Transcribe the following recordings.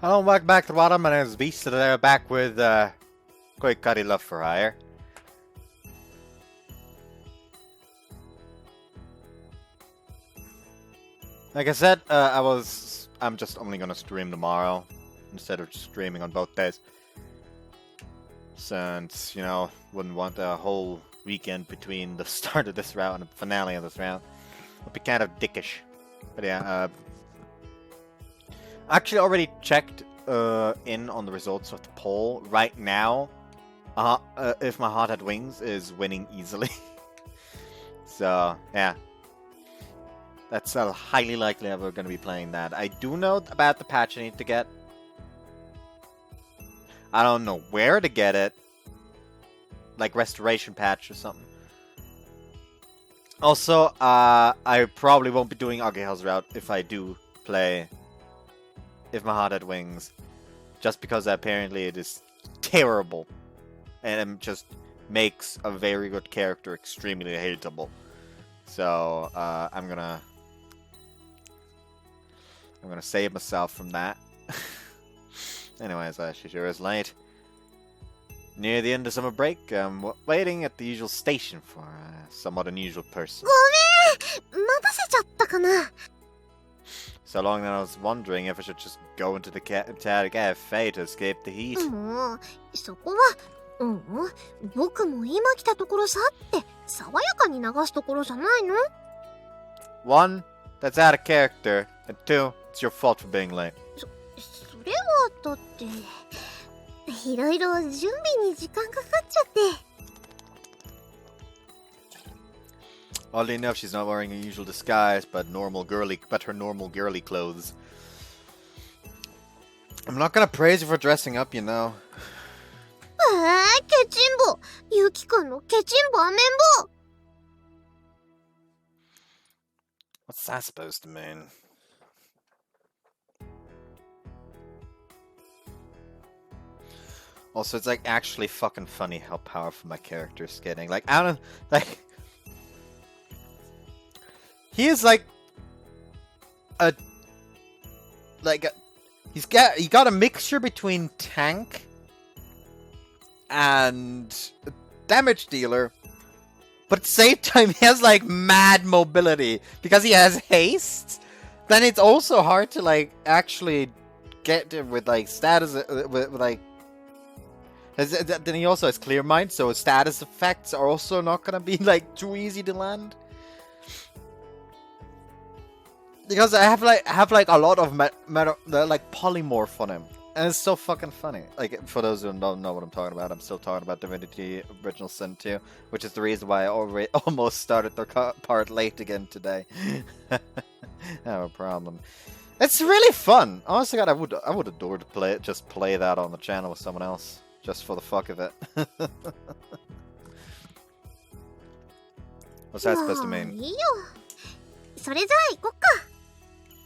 Hello, welcome back to the bottom. My name is Beast, and I'm back with Koikari Love for Hire. Like I said, I'm just only gonna stream tomorrow instead of streaming on both days, since wouldn't want a whole weekend between the start of this round and the finale of this round. Would be kind of dickish. But yeah, I actually already checked in on the results of the poll. Right now, If My Heart Had Wings is winning easily. So, yeah. That's highly likely that we're going to be playing that. I do know about the patch I need to get. I don't know where to get it. Like restoration patch or something. Also, I probably won't be doing Ageha's route if I do play If My Heart Had Wings. Just because apparently it is terrible. And it just makes a very good character extremely hateable. So, I'm gonna save myself from that. Anyways, she sure is late. Near the end of summer break, I'm waiting at the usual station for a somewhat unusual person. So long that I was wondering if I should just go into the cafe to escape the heat. One, that's out of character, and two, it's your fault for being late. Oddly enough, she's not wearing her usual disguise, but her normal girly clothes. I'm not gonna praise you for dressing up, you know. What's that supposed to mean? Also, it's like actually fucking funny how powerful my character is getting. Like, I don't like. He is like he got a mixture between tank and damage dealer, but at the same time he has like mad mobility because he has haste. Then it's also hard to like actually get him with like status with like. Then he also has clear mind, so his status effects are also not gonna be like too easy to land. Because I have like a lot of like polymorph on him, and it's so fucking funny. Like, for those who don't know what I'm talking about, I'm still talking about Divinity Original Sin 2, which is the reason why I already almost started the part late again today. I have a problem. It's really fun. Honestly, God, I would adore to play that on the channel with someone else, just for the fuck of it. What's that supposed to mean?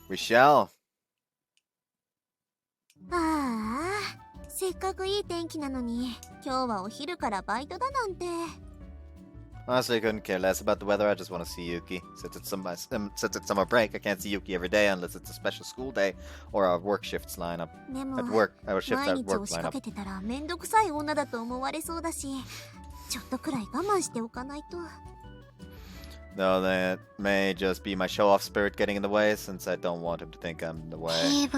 We shall. Honestly, I couldn't care less about the weather. I just want to see Yuki. Since it's summer break, I can't see Yuki every day unless it's a special school day or our work shifts lineup. At work, our shifts at work lineup. Though that may just be my show-off spirit getting in the way, since I don't want him to think I'm in the way.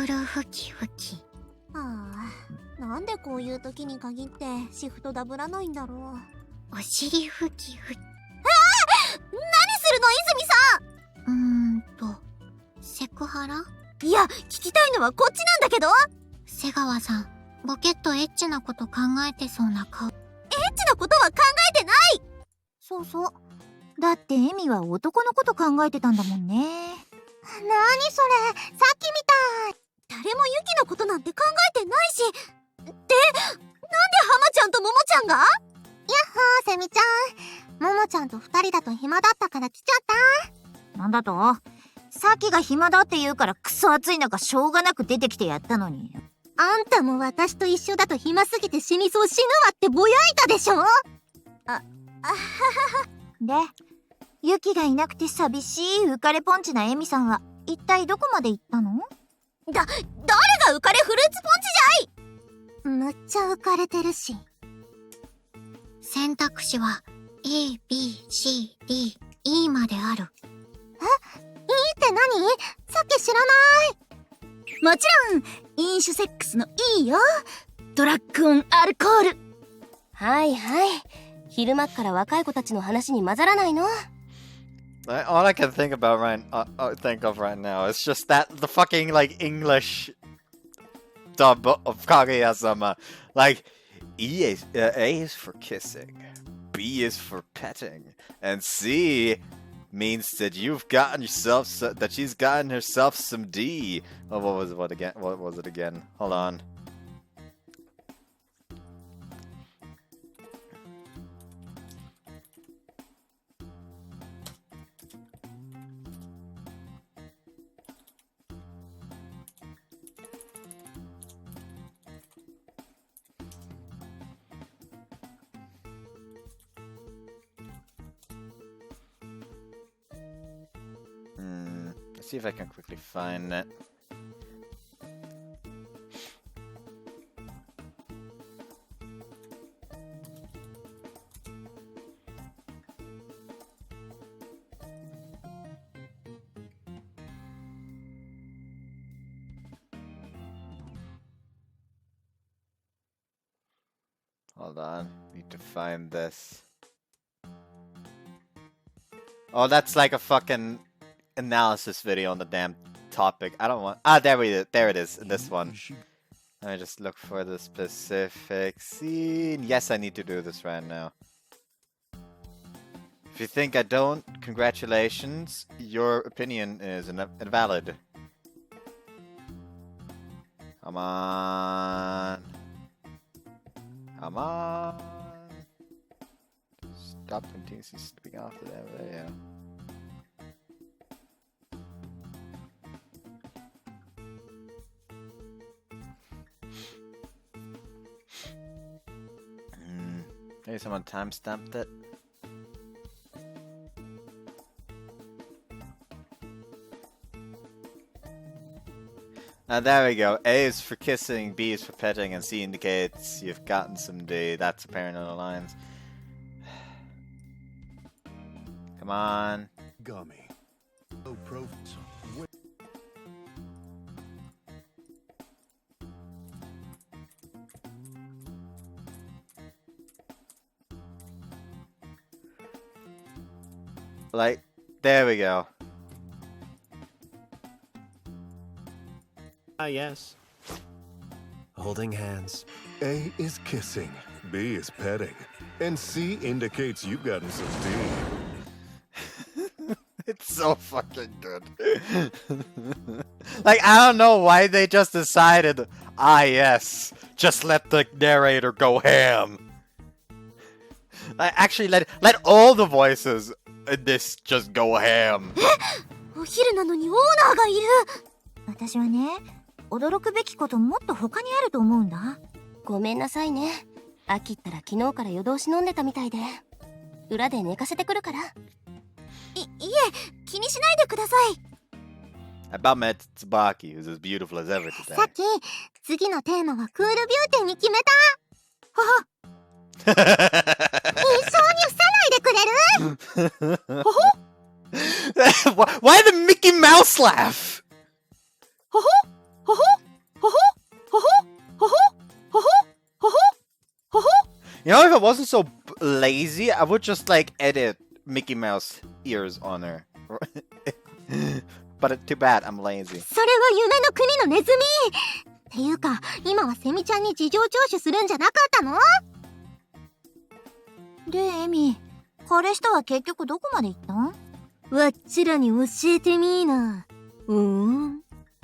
Yuki がいなくて寂しい浮かれポンチなエミさんは一体どこまで行ったの？誰が浮かれフルーツポンちゃ浮かれてるし。選択肢は A、B、C、D、E まである。え？ E って何？さっき知らない。もちろん、飲酒セックスの E よ。ドラッグオンアルコール。はいはい。昼間っから若い子たちの話に混ざらないの？ All I can think about think of right now is just that the fucking like English dub of Kaguya-sama. Like, A is for kissing, B is for petting, and C means that you've gotten yourself that she's gotten herself some D. Oh, what was it again? Hold on. Let's see if I can quickly find it. Hold on, need to find this. Oh, that's like a fucking analysis video on the damn topic. I don't want. There it is. In this one. Let me just look for the specific scene. Yes, I need to do this right now. If you think I don't, congratulations. Your opinion is invalid. Come on. Come on. Stop continuously slipping off the there. Yeah. Maybe someone timestamped it. There we go. A is for kissing, B is for petting, and C indicates you've gotten some D. That's apparent on the lines. Come on. Gummy. Oh, Like, there we go. Yes. Holding hands. A is kissing, B is petting, and C indicates you've gotten some D. It's so fucking good. Like, I don't know why they just decided, yes, just let the narrator go ham. Like, actually, let all the voices in this just go ham. お昼なのにオーナーがいる。私はね、驚くべきこともっと他にあると思うんだ。ごめんなさいね。秋ったら昨日から夜通し飲んでたみたいで。裏で寝かせてくるから。いえ、気にしないでください。I about met Tsubaki, who's as beautiful as ever today. さっき、次のテーマはクールビューティーに決めた。はは。一生に伏さないでくれる？ほほ。Why the Mickey Mouse laugh? ほほほほほほほほほほほほほ。 You know, if I wasn't so lazy, I would just like edit Mickey Mouse ears on her. But too bad, I'm lazy. それは夢の国のネズミ。っていうか、今はセミちゃんに事情聴取するんじゃなかったの？で、エミ、彼氏とは結局どこまで行ったん？わっちらに教えてみーな。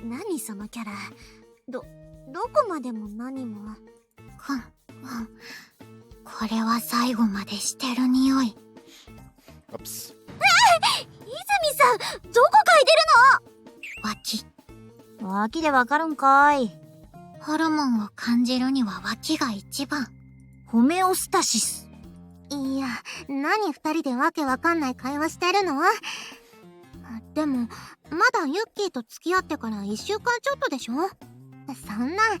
何そのキャラ。どこまでも何も。これは最後までしてる匂い。Oops. 泉さん、どこ嗅いでるの？脇でわかるんかい。ホルモンを感じるには脇が一番。ホメオスタシス。いや、何二人でわけわかんない会話してるの？でも、まだユッキーと付き合ってから1週間ちょっとでしょ？そんな、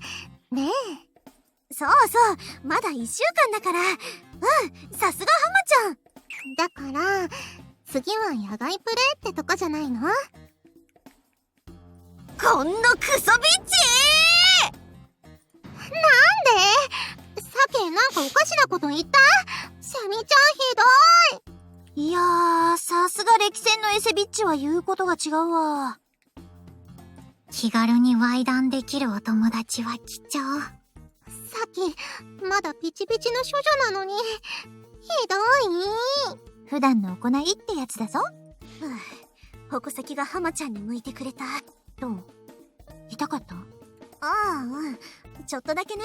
ねそうそう、まだ1週間だから。さすがハマちゃん。だから、次は野外プレイってとこじゃないの？こんなクソビッチ！なんで？さっきなんかおかしなこと言った？セミちゃんひどい。いやー、さすが歴戦のエセビッチは言うことが違うわ。気軽にワイダンできるお友達は貴重。さっき、まだピチピチの処女なのに、ひどい。普段の行いってやつだぞ。矛先がハマちゃんに向いてくれた。どう？痛かった？ああ、ちょっとだけね。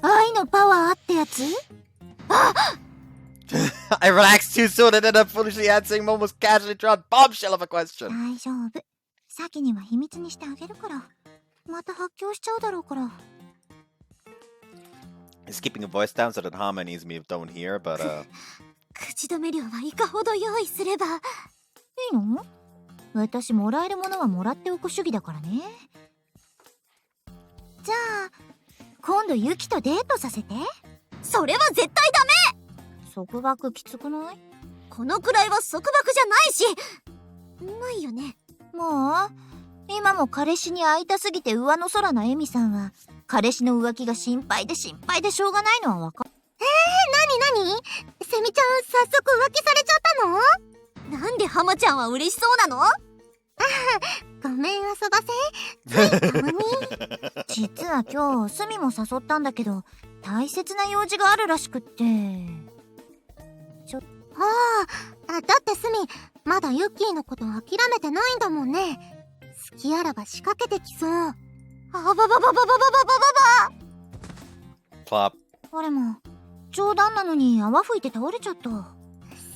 愛のパワーってやつ？I relaxed too soon and ended up foolishly answering almost casually dropped bombshell of a question. 大丈夫。サキには秘密にしてあげるから。また発狂しちゃうだろうから。He's keeping a voice down so that harmonies me don't hear, but 口止め料はいかほど用意すれば。いいの？私もらえるものはもらっておく主義だからね。じゃあ、今度ユキとデートさせて。それは絶対ダメ！束縛きつくない？このくらいは束縛じゃないし。ないよね。もう今も彼氏に会いたすぎて上の空のエミさんは彼氏の浮気が心配でしょうがないのはわかる。なにセミちゃん早速浮気されちゃったの？なんでハマちゃんは嬉しそうなの？ごめん遊ばせ。ついたまに。実は今日スミも誘ったんだけど大切な用事があるらしくって。だってスミまだユッキーのこと諦めてないんだもんね。好きあらば仕掛けてきそう。あばばばばばばばばばば。 plop. あれも冗談なのに泡吹いて倒れちゃった。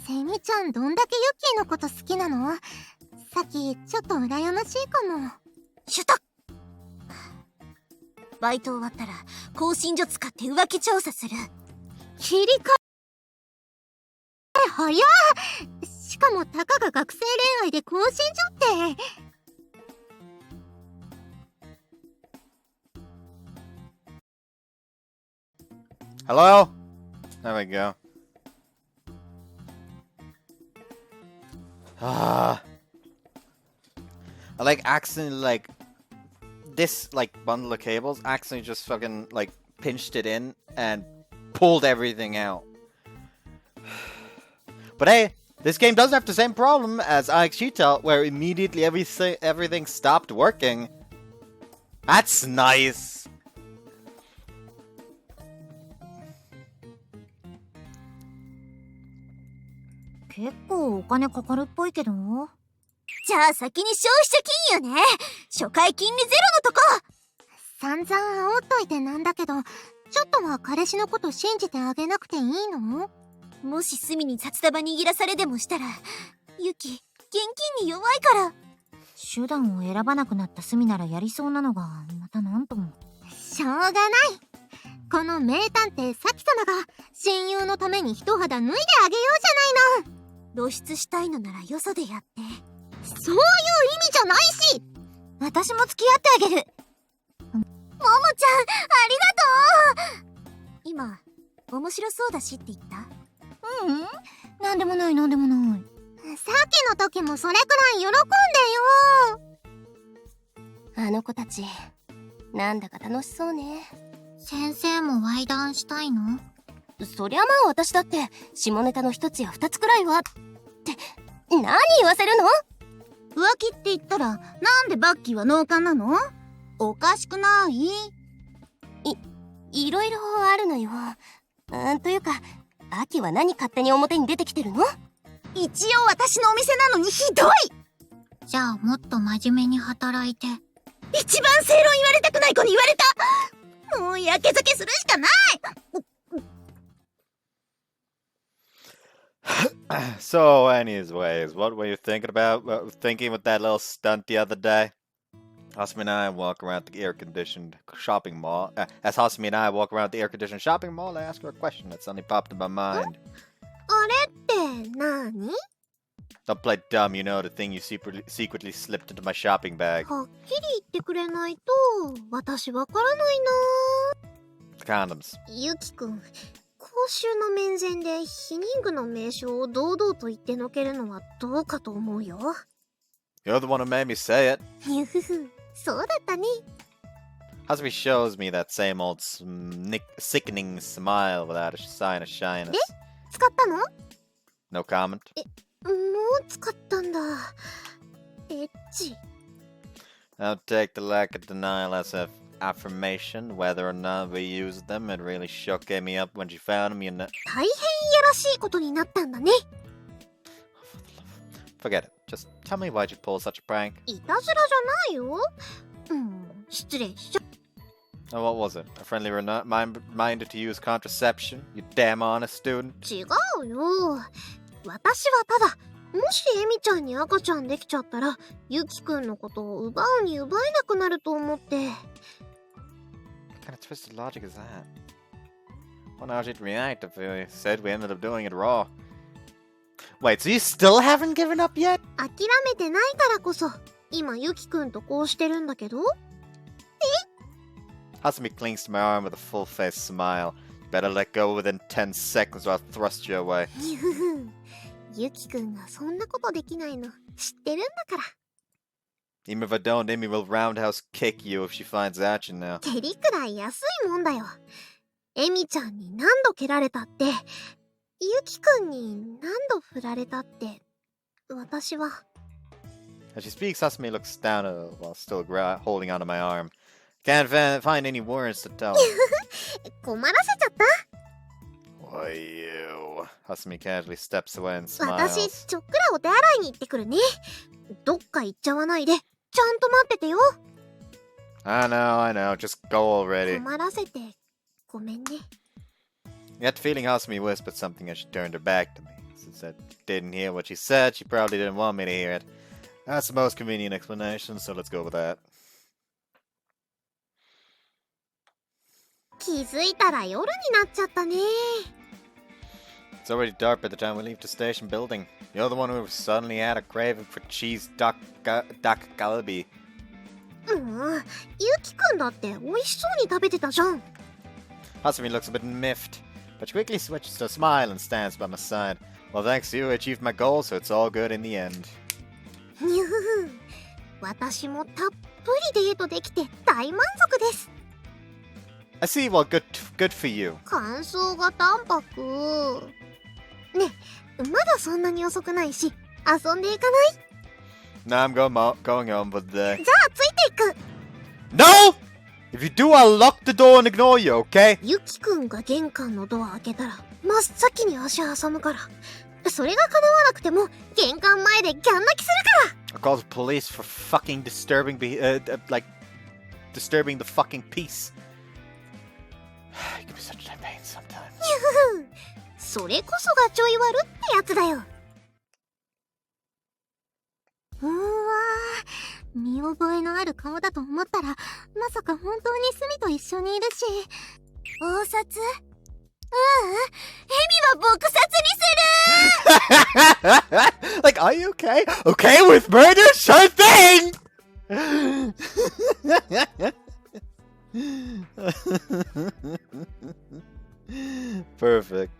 セミちゃんどんだけユッキーのこと好きなの？さっきちょっと羨ましいかも。シュタッ。バイト終わったら更新所使って浮気調査する。切り替え早っ。しかもたかが学生恋愛で更新所って。Hello? There we go. I accidentally this bundle of cables accidentally just fucking pinched it in and pulled everything out. But hey, this game doesn't have the same problem as IXGTEL where immediately everything stopped working. That's nice. 結構お金かかるっぽいけど。じゃあ先に消費者金よね。初回金利ゼロのとこ。散々煽っといてなんだけど、ちょっとは彼氏のこと信じてあげなくていいの？もしスミに札束握らされでもしたら、ユキ、現金に弱いから。手段を選ばなくなったスミならやりそうなのが、またなんとも。しょうがない。この名探偵サキ様が親友のために一肌脱いであげようじゃないの。露出したいのならよそでやって。そういう意味じゃないし。私も付き合ってあげる。ももちゃん、ありがとう。今、面白そうだしって言った？なんでもないなんでもない。さっきの時もそれくらい喜んでよ。あの子たちなんだか楽しそうね。先生もワイダンしたいの？そりゃまあ私だって下ネタの一つや二つくらいはって何言わせるの？浮気って言ったらなんでバッキーは農家なの？おかしくない？いろいろあるのよ。というかアキは何勝手に表に出てきてるの？一応私のお店なのにひどい。じゃあもっと真面目に働いて。一番正論言われたくない子に言われた。もうやけ酒するしかない。So, anyways, what were you thinking about? Thinking with that little stunt the other day? Hasmi and I walk around the air-conditioned shopping mall. As Hasmi and I walk around the air-conditioned shopping mall, I ask her a question that suddenly popped in my mind. あれって何？ Don't play dumb, you know, the thing you secretly slipped into my shopping bag. はっきり言ってくれないと私わからないな。condoms. ユキくん、公衆の面前で避妊具の名称を堂々と言ってのけるのはどうかと思うよ。You're the one who made me say it. ゆふふ、そうだったね。Hasumi shows me that same old sickening smile without a sign of shyness. 使ったの？ No comment. もう使ったんだ。エッチ。I'll take the lack of denial as an affirmation. Whether or not we used them, it really shook Emi up when she found them, you know. 大変いやらしいことになったんだね。Forget it. Just tell me why'd you pull such a prank. いたずらじゃないよ。失礼しちゃ。Oh, what was it? A friendly reminder to use contraception? You damn honest student. 違うよ。私はただ、もしエミちゃんに赤ちゃんできちゃったら、ユキくんのことを奪うに奪えなくなると思って。What kind of twisted logic is that? Wonder how she'd react if we said we ended up doing it raw. Wait, so you still haven't given up yet? 諦めてないからこそ、今ユキくんとこうしてるんだけど。Hasumi clings to my arm with a full-faced smile. Better let go within 10 seconds or I'll thrust you away. ユキくんがそんなことできないの知ってるんだから。Even if I don't, Emi will roundhouse kick you if she finds out you now. 蹴りくらい安いもんだよ。エミちゃんに何度蹴られたって、ユキくんに何度振られたって、私は。As she speaks, Hasumi looks down while still holding onto my arm. Can't find any words to tell. 困らせちゃった？ Why you? Hasumi casually steps away and 私 smiles. ちょっくらお手洗いに行ってくるね。どっか行っちゃわないで、ちゃんと待っててよ。I know. Just go already. 困らせてごめんね。 Yet feeling Hasumi whispered something as she turned her back to me. Since I didn't hear what she said, she probably didn't want me to hear it. That's the most convenient explanation, so let's go with that. 気づいたら夜になっちゃったね。 It's already dark by the time we leave the station building. You're the one who suddenly had a craving for cheese duck galbi. ユキくんだって美味しそうに食べてたじゃん。 Hasumi looks a bit miffed, but she quickly switches to a smile and stands by my side. Well, thanks to you, I achieved my goal, so it's all good in the end. 私もたっぷりデートできて大満足です。 I see, well, good for you. 感想が淡白。ね、まだそんなに遅くないし、遊んでいかない？ Now I'm going home for the day. じゃあついていく。 No! If you do, I'll lock the door and ignore you, okay? ユキくんが玄関のドア開けたら真っ先に足挟むから。それが叶わなくても玄関前でギャン泣きするから。 I'll call the police for fucking disturbing the fucking peace. You can be such a pain sometimes. それこそがちょい悪ってやつだよ。見覚えのある顔だと思ったら、まさか本当にスミと一緒にいるし。盗撮？エミは撲殺にする。 Like, are you okay? Okay with murder? Sure thing! Perfect.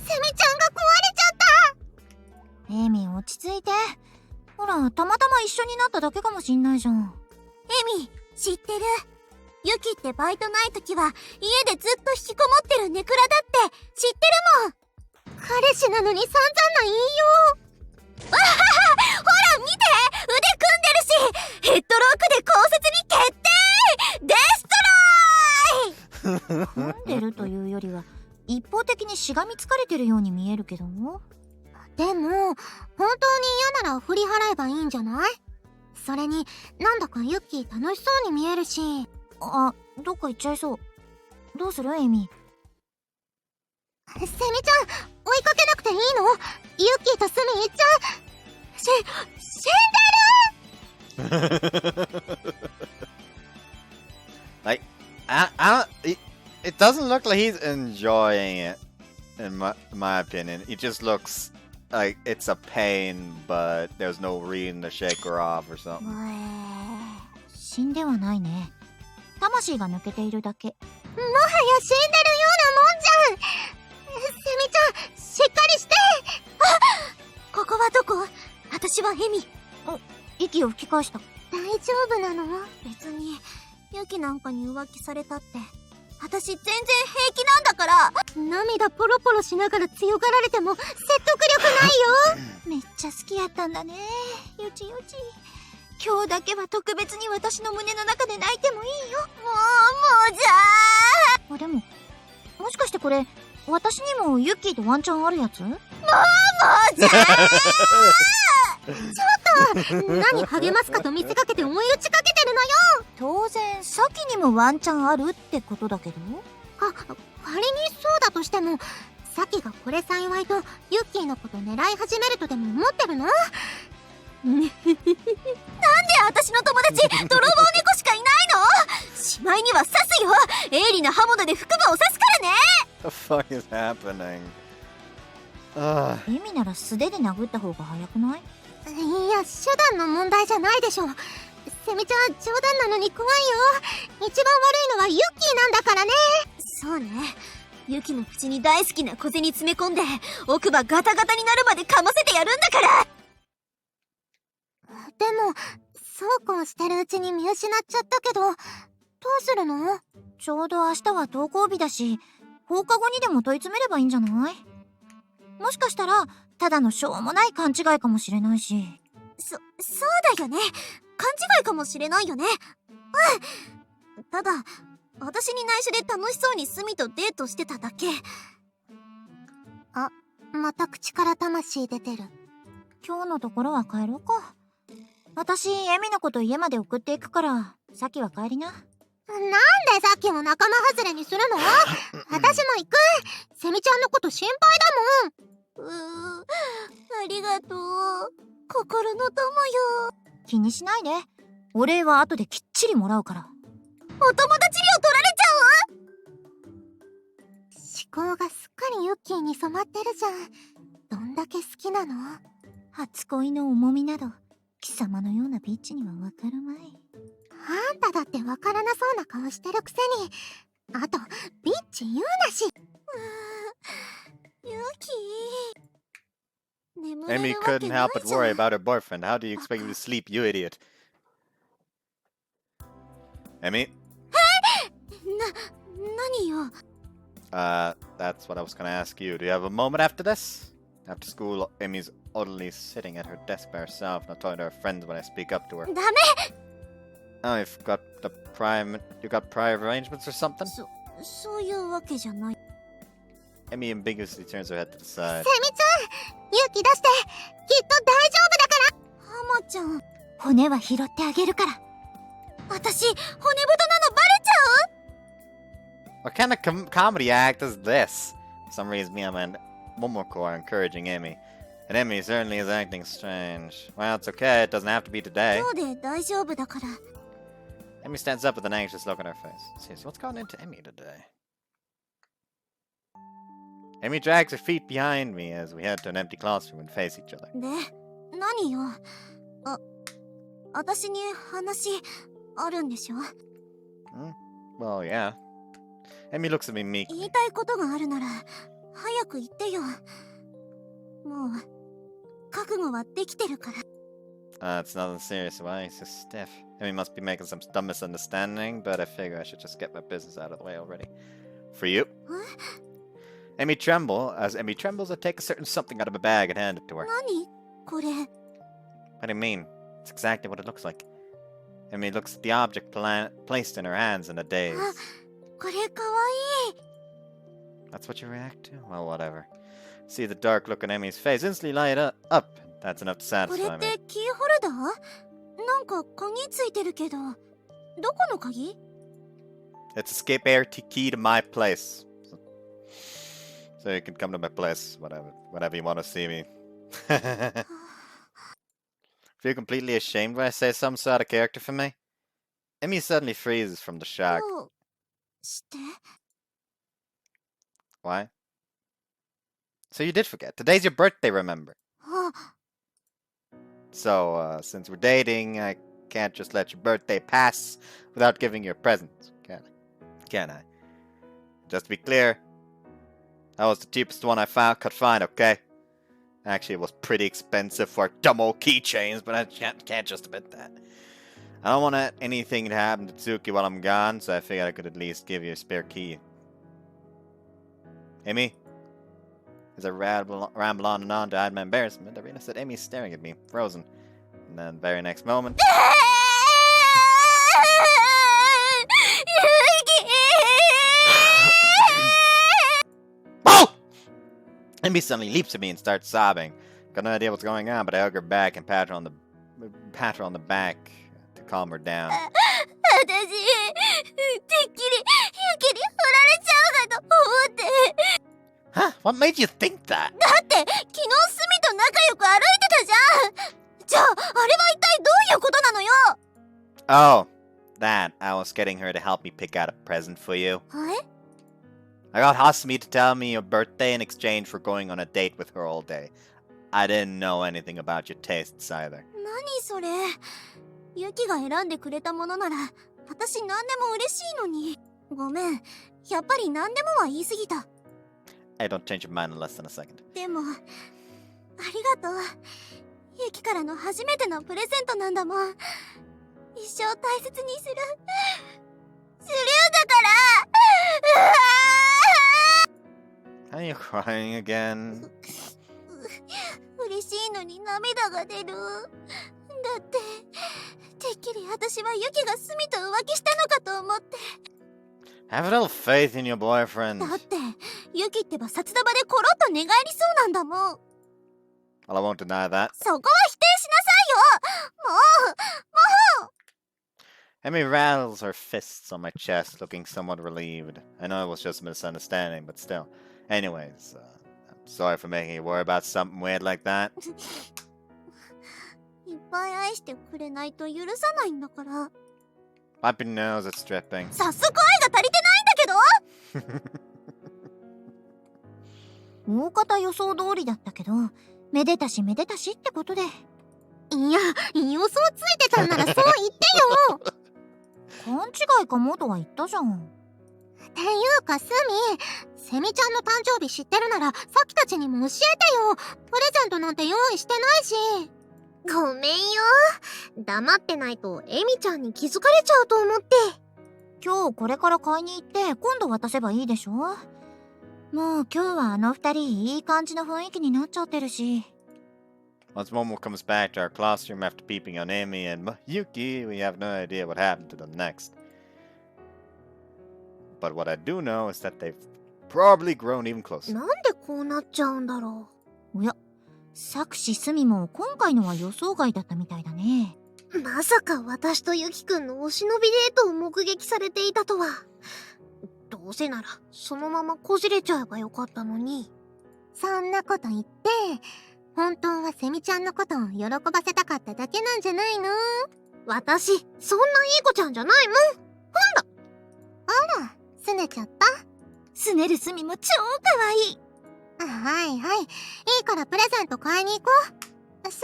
セミちゃんが壊れちゃった。エミ落ち着いて。ほら、たまたま一緒になっただけかもしんないじゃん。エミ、知ってる？ユキってバイトないときは家でずっと引きこもってるネクラだって知ってるもん。彼氏なのに散々な言いよう。わはは、ほら見て、腕組んでるし、ヘッドロックで降雪に決定。デストロイ。組んでるというよりは一方的にしがみつかれてるように見えるけど。でも本当に嫌なら振り払えばいいんじゃない？それになんだかユッキー楽しそうに見えるし。あ、どっか行っちゃいそう。どうするエミ？セミちゃん、追いかけなくていいの？ユッキーとスミ行っちゃう。死んでる。Like, it doesn't look like he's enjoying it, in my opinion. It just looks like it's a pain, but there's no reason to shake her off or something. 死んではないね。魂が抜けているだけ。もはや死んでるようなもんじゃん。セミちゃん、しっかりして。ここはどこ？私はエミ。息を吹き返した。大丈夫なの？別に、ユキなんかに浮気されたって。私全然平気なんだから。涙ポロポロしながら強がられても説得力ないよ。めっちゃ好きやったんだね、ゆちゆち。今日だけは特別に私の胸の中で泣いてもいいよ。もうじゃあ、でも、もしかしてこれ、私にもユッキーとワンチャンあるやつ？もうじゃ何励ますかと見せかけて追い打ちかけてるのよ。当然、サキにもワンチャンあるってことだけど。仮にそうだとしても、サキがこれ幸いとユッキーのこと狙い始めるとでも思ってるの？なんで私の友達、泥棒猫しかいないの？しまいには刺すよ。鋭利な刃物で腹部を刺すからね。 The fuck is happening? エミなら素手で殴った方が早くない？いや、手段の問題じゃないでしょ。セミちゃん、冗談なのに怖いよ。一番悪いのはユッキーなんだからね。そうね。ユキの口に大好きな小銭詰め込んで、奥歯ガタガタになるまで噛ませてやるんだから。でも、そうこうしてるうちに見失っちゃったけど、どうするの？ちょうど明日は登校日だし、放課後にでも問い詰めればいいんじゃない？もしかしたら、ただのしょうもない勘違いかもしれないし。そうだよね。勘違いかもしれないよね。うん。ただ、私に内緒で楽しそうにスミとデートしてただけ。あ、また口から魂出てる。今日のところは帰ろうか。私、エミのこと家まで送っていくから、さっきは帰りな。なんでさっきも仲間外れにするの？私も行く。セミちゃんのこと心配だもん。ありがとう。心の友よ。気にしないで。お礼は後できっちりもらうから。お友達にを取られちゃう？思考がすっかりユッキーに染まってるじゃん。どんだけ好きなの？初恋の重みなど、貴様のようなビッチにはわかるまい。あんただってわからなそうな顔してるくせに。あと、ビッチ言うなし。ユキ。 Emi couldn't help but worry about her boyfriend. How do you expect him to sleep, you idiot? Emi? Nani yo? That's what I was gonna ask you. Do you have a moment after this? After school, Emi's oddly sitting at her desk by herself, not talking to her friends when I speak up to her. ダメ。 Oh, you've got you got prior arrangements or something? そういうわけじゃない。 Emi ambiguously turns her head to the side. セミちゃん、勇気出して。きっと大丈夫だから。ハマちゃん。骨は拾ってあげるから。私、骨太なのバレちゃう？ What kind of comedy act is this? For some reason, Miyama and Momoko are encouraging Emi. And Emi certainly is acting strange. Well, it's okay, it doesn't have to be today. 今日で大丈夫だから。 Emi stands up with an anxious look on her face. Seriously, what's going into Emi today? Emi drags her feet behind me as we head to an empty classroom and face each other. で、何よ。私に話あるんでしょ？ Well, yeah. Emi looks at me meekly. 言いたいことがあるなら、早く言ってよ。もう、覚悟はできてるから。It's nothing serious. Why he's so stiff? Emi must be making some dumb misunderstanding, but I figure I should just get my business out of the way already. For you? Emi trembles, I take a certain something out of a bag and hand it to her. 何これ。 What do you mean? It's exactly what it looks like. Emi looks at the object placed in her hands in a daze. これかわいい。 That's what you react to? Well, whatever. See the dark look on Emi's face, instantly light up. That's enough to これ satisfy っ me. てキーホルダー？なんか鍵ついてるけど、どこの鍵？ It's escape air key to my place. So you can come to my place whenever you want to see me. Feel completely ashamed when I say some sort of character for me? Emi suddenly freezes from the shock. どうして？ Why? So you did forget. Today's your birthday, remember? Ah. So, since we're dating, I can't just let your birthday pass without giving you a present, can I? Can I? Just to be clear, that was the cheapest one I could find, okay? Actually, it was pretty expensive for dumb old keychains, but I can't just admit that. I don't want anything to happen to Tsuki while I'm gone, so I figured I could at least give you a spare key. Amy? As I ramble on and on to hide my embarrassment, I realized that Amy's staring at me, frozen. And then the very next moment... Oh! Amy suddenly leaps at me and starts sobbing. Got no idea what's going on, but I hug her back and pat her on the back to calm her down. 私、てっきり、ユキに振られちゃうかと思って。 Huh? What made you think that? だって、昨日スミと仲良く歩いてたじゃん。じゃあ、あれは一体どういうことなのよ。 Oh, that. I was getting her to help me pick out a present for you. え? I got Hasumi to tell me your birthday in exchange for going on a date with her all day. I didn't know anything about your tastes either. 何それ。ユキが選んでくれたものなら、私何でも嬉しいのに。ごめん。やっぱり何でもは言い過ぎた。 I don't change your mind in less than a second. でも、ありがとう。ユキからの初めてのプレゼントなんだもん。一生大切にする。するんだから。 Are you crying again? 嬉しいのに涙が出る。だって、てっきり私はユキがスミと浮気したのかと思って。 Have a little faith in your boyfriend. だって、ユキってば札束でコロッと寝返りそうなんだもん。 Well, I won't deny that. そこは否定しなさいよ。もう。 Amy rattles her fists on my chest, looking somewhat relieved. I know it was just a misunderstanding, but still. Anyways, I'm sorry for making you worry about something weird like that. いっぱい愛してくれないと許さないんだから。 Wipe your nose, it's dripping. 早速愛が足りてないんだけど。 大方予想通りだったけど、めでたしめでたしってことで。いや、予想ついてたんならそう言ってよ。勘違いかもとは言ったじゃん。っていうかスミ、セミちゃんの誕生日知ってるならさっきたちにも教えてよ。プレゼントなんて用意してないし。ごめんよ。黙ってないとエミちゃんに気づかれちゃうと思って。今日これから買いに行って今度渡せばいいでしょ。もう今日はあの二人いい感じの雰囲気になっちゃってるし。 Once Momo comes back to our classroom after peeping on Amy and Yuki, we have no idea what happened to them next. But what I do know is that they've probably grown even closer. なんでこうなっちゃうんだろおや、作詞スミも今回のは予想外だったみたいだね。う。まさか私とユキくんのお忍びデートを目撃されていたとは。どうせならそのままこじれちゃえばよかったのに。そんなこと言って、本当はセミちゃんのことを喜ばせたかっただけなんじゃないの？私、そんないい子ちゃんじゃないもん。ほんだ。あら、拗ねちゃった？すねるスミも超かわいい。はいはい。いいからプレゼント買いに行こう。ス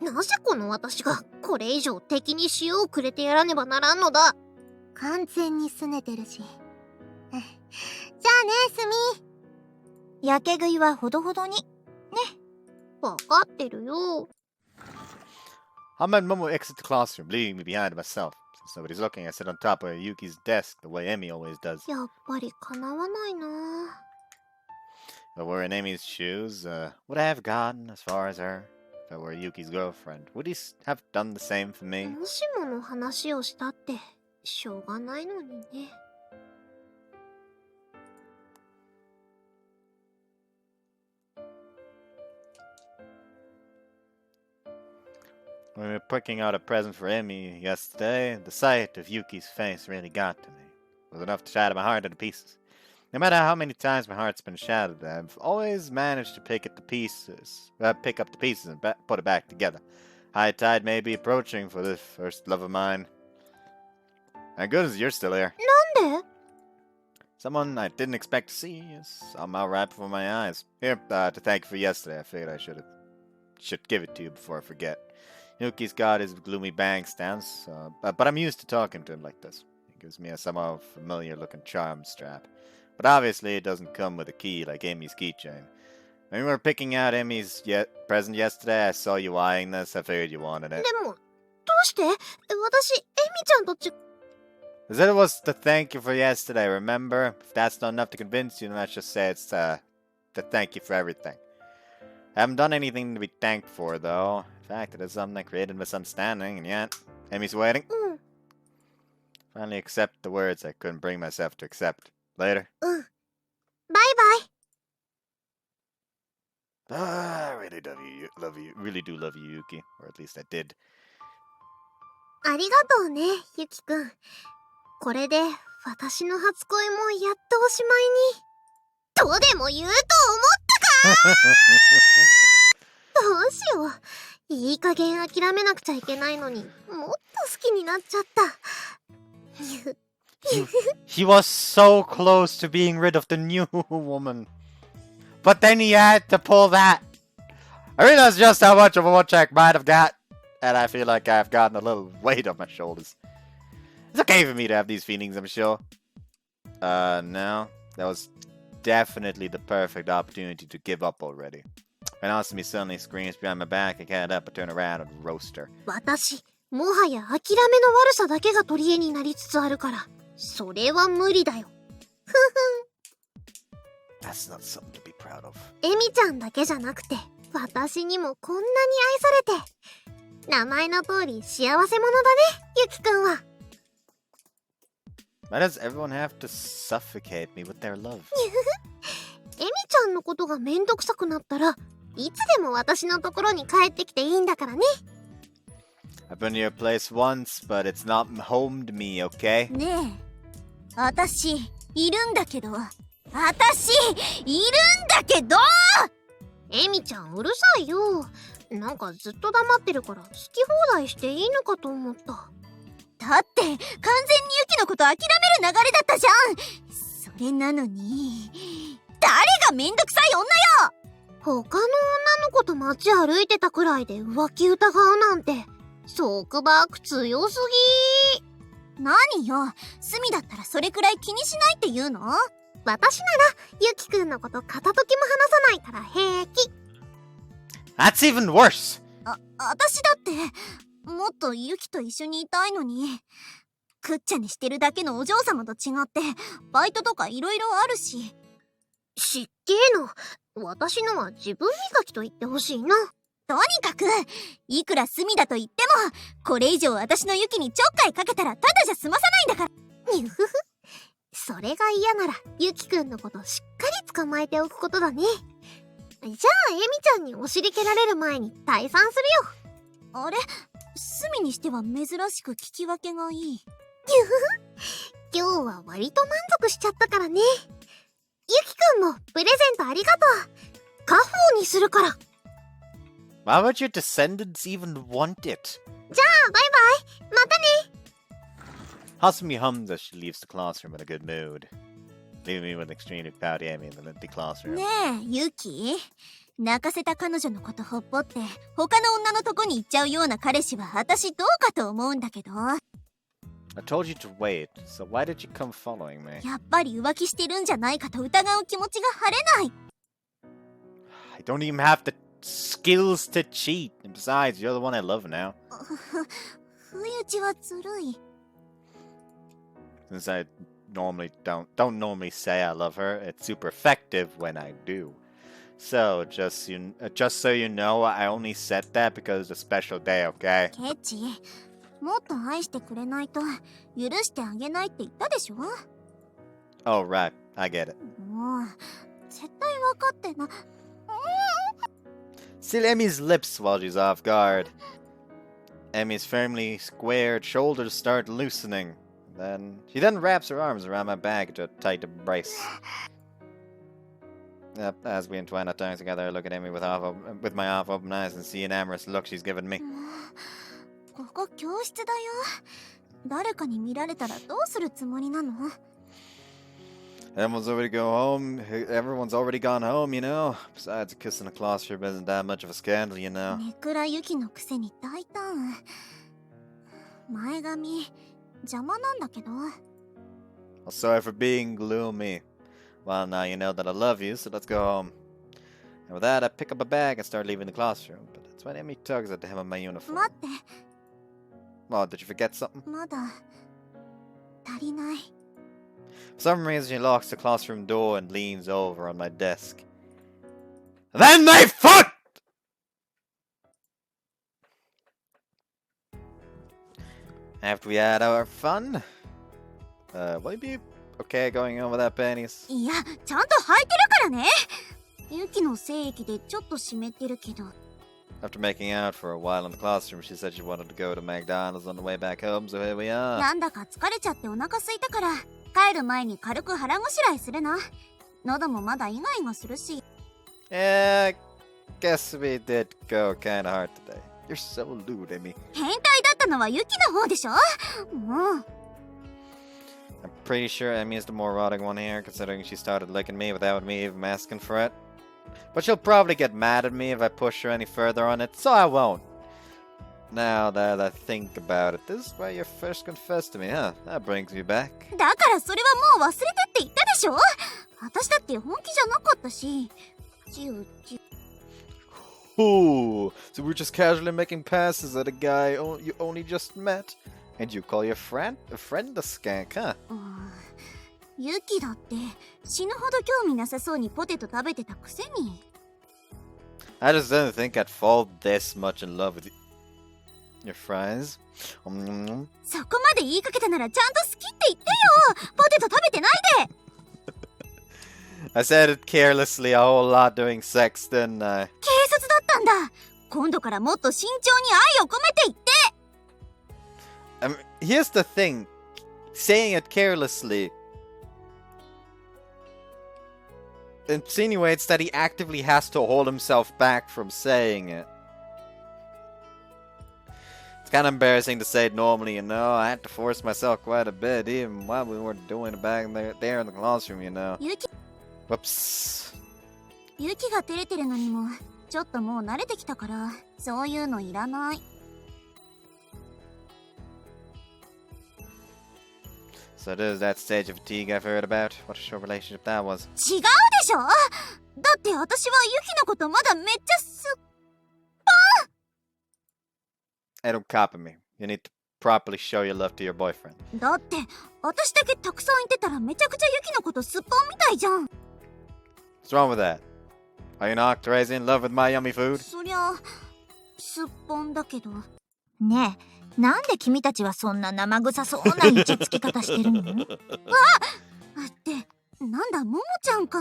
ミは？なぜこの私がこれ以上敵に塩をくれてやらねばならんのだ。完全に拗ねてるし。じゃあね、スミ。やけ食いはほどほどに。ね。わかってるよ。 I met Momo exit the classroom, leaving me behind myself. Since nobody's looking, I sit on top of Yuki's desk the way Emi always does. やっぱり叶わないな。 If I were in Emi's shoes, would I have gotten as far as her? If I were Yuki's girlfriend, would he have done the same for me? もしもの話をしたってしょうがないのにね。When we were picking out a present for Emi yesterday, the sight of Yuki's face really got to me. It was enough to shatter my heart into pieces. No matter how many times my heart's been shattered, I've always managed to pick up the pieces and put it back together. High tide may be approaching for this first love of mine. Thank goodness you're still here. なんで？ Someone I didn't expect to see is somehow right before my eyes. Here, to thank you for yesterday, I figured I should give it to you before I forget. Yuki's got his gloomy bank stance, but I'm used to talking to him like this. He gives me a somewhat familiar-looking charm strap. But obviously it doesn't come with a key like Amy's keychain. When we were picking out Amy's present yesterday, I saw you eyeing this. I figured you wanted it. でも、どうして私、エミちゃんとI said it was to thank you for yesterday, remember? If that's not enough to convince you, then let's just say it's to thank you for everything. I haven't done anything to be thanked for, though. In fact, it is something that created misunderstanding, and yet... Amy's waiting. Finally accept the words I couldn't bring myself to accept. Later. バイバイ。 I really love you, really do love you, Yuki. Or at least I did. ありがとうね、ユキくん。これで、私の初恋もやっとおしまいに。とでも言うと思ったかどうしよう。いい加減諦めなくちゃいけないのに、もっと好きになっちゃった。He was so close to being rid of the new woman. But then he had to pull that. I realized just how much of a one-track might have got. And I feel like I've gotten a little weight on my shoulders. It's okay for me to have these feelings, I'm sure. No. That was definitely the perfect opportunity to give up already. When Asumi suddenly screams behind my back, I get up, I turn around and roast her. 私、もはや諦めの悪さだけが取り柄になりつつあるから、それは無理だよ。ふふん。That's not something to be proud of. エミちゃんだけじゃなくて、私にもこんなに愛されて。名前の通り幸せ者だね、ユキくんは。Why does everyone have to suffocate me with their love? エミちゃんのことがめんどくさくなったら、いつでも私のところに帰ってきていいんだからね。I've been to your place once, but it's not home to me, okay? ねえ、私、いるんだけど。私、いるんだけどエミちゃんうるさいよ。なんかずっと黙ってるから好き放題していいのかと思った。だって、完全にユキのこと諦める流れだったじゃん。それなのに、誰がめんどくさい女よ。他の女の子と街歩いてたくらいで浮気疑うなんて、束縛強すぎ。何よ、スミだったらそれくらい気にしないって言うの？私ならユキくんのこと片時も話さないから平気。That's even worse! 私だって、もっとユキと一緒にいたいのに。くっちゃにしてるだけのお嬢様と違って、バイトとかいろいろあるし。しっけーの。私のは自分磨きと言ってほしいな。とにかく、いくらスミだと言っても、これ以上私のユキにちょっかいかけたらただじゃ済まさないんだから。にゅふふ。それが嫌なら、ユキくんのことしっかり捕まえておくことだね。じゃあ、エミちゃんにお尻蹴られる前に退散するよ。あれ？スミにしては珍しく聞き分けがいい。今日は割と満足しちゃったからね。ユキくんもプレゼントありがとう。家宝にするから。Why would your descendants even want it? じゃあ、バイバイ。またね。Hasumi hums as she leaves the classroom in a good mood, leaving me with an extremely pouty Amy in the empty classroom. ねえ、ユキ。泣かせた彼女のことほっぽって、他の女のとこに行っちゃうような彼氏は私どうかと思うんだけど。I told you to wait, so why did you come following me? やっぱり浮気してるんじゃないかと疑う気持ちが晴れない。I don't even have the skills to cheat. And besides, you're the one I love now. 不意打ちはずるい。Since I normally don't normally say I love her, it's super effective when I do. So, just so you know, I only said that because it's a special day, okay? ケチ、もっと愛してくれないと許してあげないって言ったでしょ？ Oh, right. I get it. もう、絶対分かってな。Still Emmy's lips while she's off guard. Emmy's firmly squared shoulders start loosening. She then wraps her arms around my back into a tight embrace. As we entwine our tongues together, I look at Emmy with my half-open eyes and see an amorous look she's given me. ここ教室だよ。誰かに見られたらどうするつもりなの？ Everyone's already go home. Everyone's already gone home, you know. Besides, a kiss in a classroom isn't that much of a scandal, you know. ネクラユキのくせに大胆。前髪邪魔なんだけど。Well, sorry for being gloomy. Well, now you know that I love you, so let's go home. And with that, I pick up a bag and start leaving the classroom. But that's when Emi tugs at the hem of my uniform. 待って、 Oh, did you forget something? まだ足りない。 For some reason, she locks the classroom door and leans over on my desk. Then they fucked! After we had our fun, will you be okay going home without panties? いや、ちゃんと履いてるからね。ユキの精液でちょっと湿ってるけど。 After making out for a while in the classroom, she said she wanted to go to McDonald's on the way back home, so here we are. なんだか疲れちゃってお腹空いたから、帰る前に軽く腹ごしらえするな。喉もまだイガイガするし。 Yeah, I guess we did go kinda hard today. You're so lewd, Emi. 変態だったのはユキの方でしょ。もう。 I'm pretty sure Emi is the more erotic one here, considering she started licking me without me even asking for it. But she'll probably get mad at me if I push her any further on it, so I won't. Now that I think about it, this is where you first confessed to me, huh? That brings me back. だからそれはもう忘れてって言ったでしょ。私だって本気じゃなかったし。チューチュー。 Ooh, so we're just casually making passes at a guy you only just met. And you call your friend a skank, huh? ユキだって死ぬほど興味なさそうにポテト食べてたくせに。 I just didn't think I'd fall this much in love with your fries. そこまで言いかけたならちゃんと好きって言ってよ。ポテト食べてないで。 I said it carelessly a whole lot during sex, didn't I? 軽率だったんだ。今度からもっと慎重に愛を込めて言って。Here's the thing. Saying it carelessly insinuates that he actively has to hold himself back from saying it. It's kind of embarrassing to say it normally, you know. I had to force myself quite a bit, even while we were doing it back there in the classroom, you know. ユキ Whoops. ユキが照れてるのにもちょっともう慣れてきたからそういうのいらない。 So this is that stage of fatigue I've heard about. What a short relationship that was. 違うでしょ。だって私はユキのことまだめっちゃHey, don't copy me. You need to properly show your love to your boyfriend. だって私だけたくさん言ってたらめちゃくちゃユキのことすっぽんみたいじゃん。 What's wrong with that? Are you not crazy in love with my yummy food? そりゃすっぽんだけど。ねえ、なんで君たちはそんな生臭そうなイチャつき方してるの？ってなんだももちゃんか。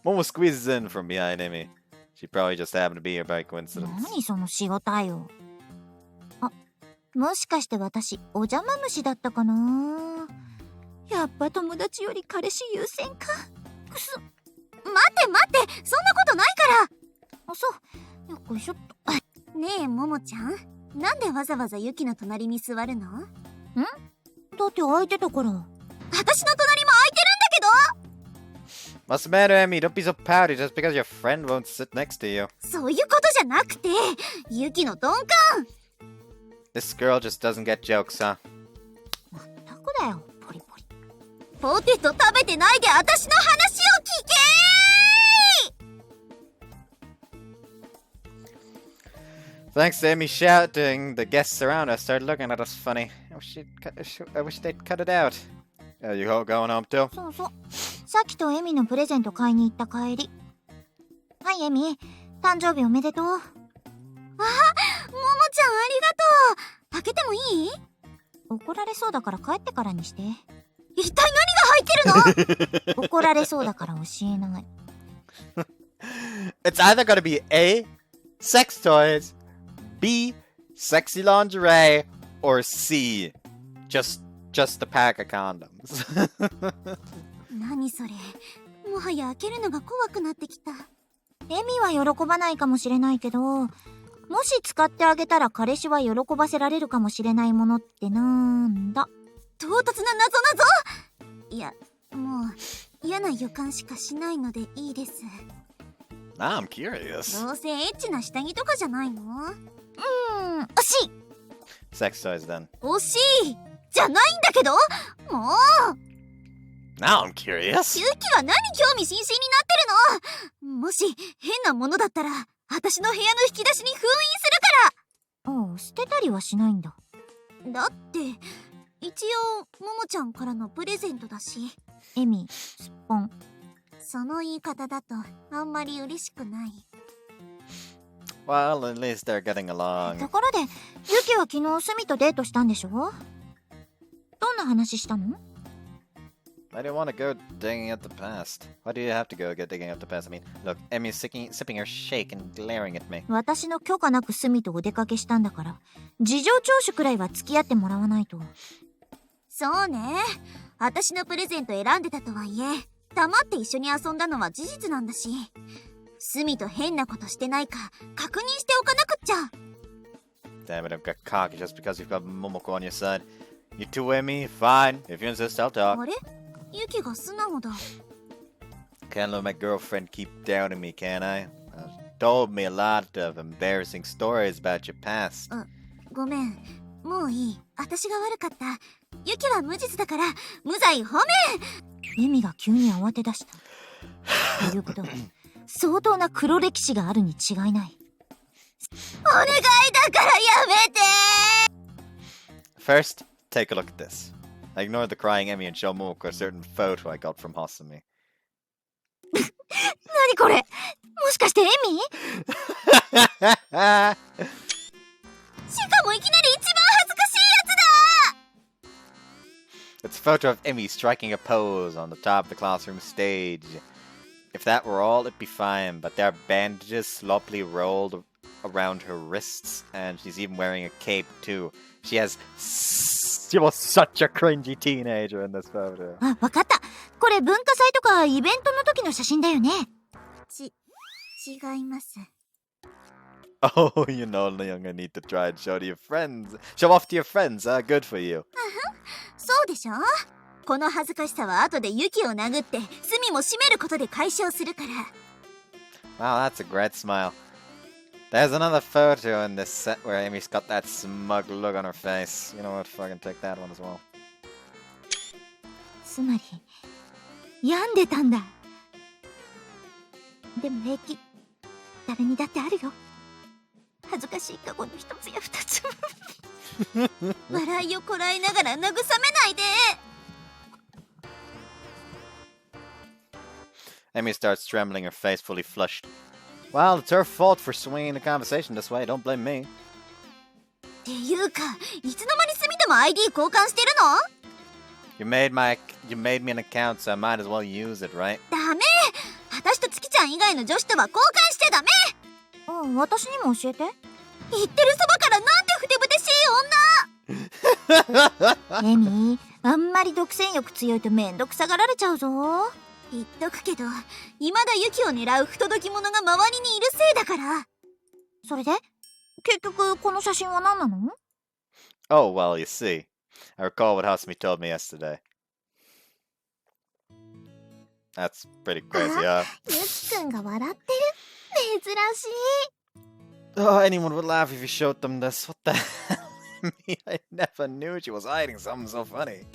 Momo squeezes in from behind Emi. She probably just happened to be here by coincidence. 何その仕事よ。あ、もしかして私お邪魔虫だったかな。やっぱ友達より彼氏優先か。くす。待ってそんなことないから。あ、そう。よっこいしょっと。ねえももちゃん、なんでわざわざユキの隣に座るの？だって空いてたから。私の隣も空いてるんだけど。 What's the matter, Emi? Don't be so pouty just because your friend won't sit next to you. そういうことじゃなくて、ユキの鈍感。 This girl just doesn't get jokes, huh? まったくだよ、ポリポリ。ポテト食べてないで私の話を聞けー。 Thanks to Emi shouting, the guests around us started looking at us funny. I wish they'd cut it out. You going home too? そうそう。さっきとエミのプレゼント買いに行った帰り。はいエミ、誕生日おめでとう。ももちゃんありがとう。開けてもいい？怒られそうだから帰ってからにして。一体何が入ってるの？怒られそうだから教えない。It's either gonna be A, sex toys, B, sexy lingerie, or C, just a pack of condoms. 何それ？もはや開けるのが怖くなってきた。エミは喜ばないかもしれないけど、もし使ってあげたら彼氏は喜ばせられるかもしれないものってなんだ？唐突な謎。いや、もう嫌な予感しかしないのでいいです。 Now I'm curious. どうせエッチな下着とかじゃないの？惜しい Sex toys then. 惜しいじゃないんだけど、もう Now I'm curious. ユキは何興味津々になってるの？もし変なものだったら私の部屋の引き出しに封印するああ捨てたりはしないんだ。から。だって一応ももちゃんからのプレゼントだし。エミすっぽん。その言い方だとあんまり嬉しくない。 Well, at least they're getting along. ところでユキは昨日スミとデートしたんでしょ？どんな話したの？ I didn't want to go digging up the past. Why do you have to go get digging up the past? I mean, look, Emmy's sipping her shake and glaring at me. 私の許可なくスミとお出かけしたんだから事情聴取くらいは付き合ってもらわないと。そうね、私のプレゼント選んでたとはいえ黙って一緒に遊んだのは事実なんだし、スミと変なことしてないか確認しておかなくっちゃ。 Damn it, I've got cocky just because you've got Momoko on your side. You two, Emmy? Fine. If you insist, I'll talk. あれ？ユキが素直だ。 Can't let my girlfriend keep doubting me, can I? Told me a lot of embarrassing stories about your past. ごめん、もういい。私が悪かった。ユキは無実だから無罪褒め。エミが急に慌て出した。ということは相当な黒歴史があるに違いない。お願いだからやめて。 First, take a look at this. I ignored the crying Emmy and show Momoko a certain photo I got from Hasumi. 何これ？もしかしてエミ？しかもいきなり一番恥ずかしいやつだ。 It's a photo of Emmy striking a pose on the top of the classroom stage. If that were all, it'd be fine, but there are bandages sloppily rolled around her wrists, and she's even wearing a cape too. She was such a cringy teenager in this photo. あ、わかった。これ文化祭とかイベントの時の写真だよね。違います。 Oh, you no longer need to try and show to your friends. Show off to your friends, good for you. そうでしょ？この恥ずかしさは後でユキを殴って隅も閉めることで解消するから。 Wow, that's a great smile. There's another photo in this set where Amy's got that smug look on her face. You know what, fucking take that one as well. つまり病んでたんだ。でも平気。誰にだってあるよ。恥ずかしい過去の一つや二つ。笑いをこらえながら慰めないで。 Amy starts trembling, her face fully flushed. Well, it's her fault for swinging the conversation this way. Don't blame me. っていうか、いつの間にスミとも ID 交換してるの？ You made me an account, so I might as well use it, right? ダメ！私と月ちゃん以外の女子とは交換しちゃダメ！あ、私にも教えて。言ってるそばからなんてふてぶてしい女！エミー、あんまり独占欲強いとめんどくさがられちゃうぞ。言っとくけど、未だユキを狙う不届き者が周りにいるせいだから。それで結局この写真は何なの？ Oh, well, you see. I recall what Hasumi told me yesterday. That's pretty crazy, huh? ユキくんが笑ってる。珍しい。 Oh, anyone would laugh if you showed them this. What the hell? Me, I never knew she was hiding something so funny.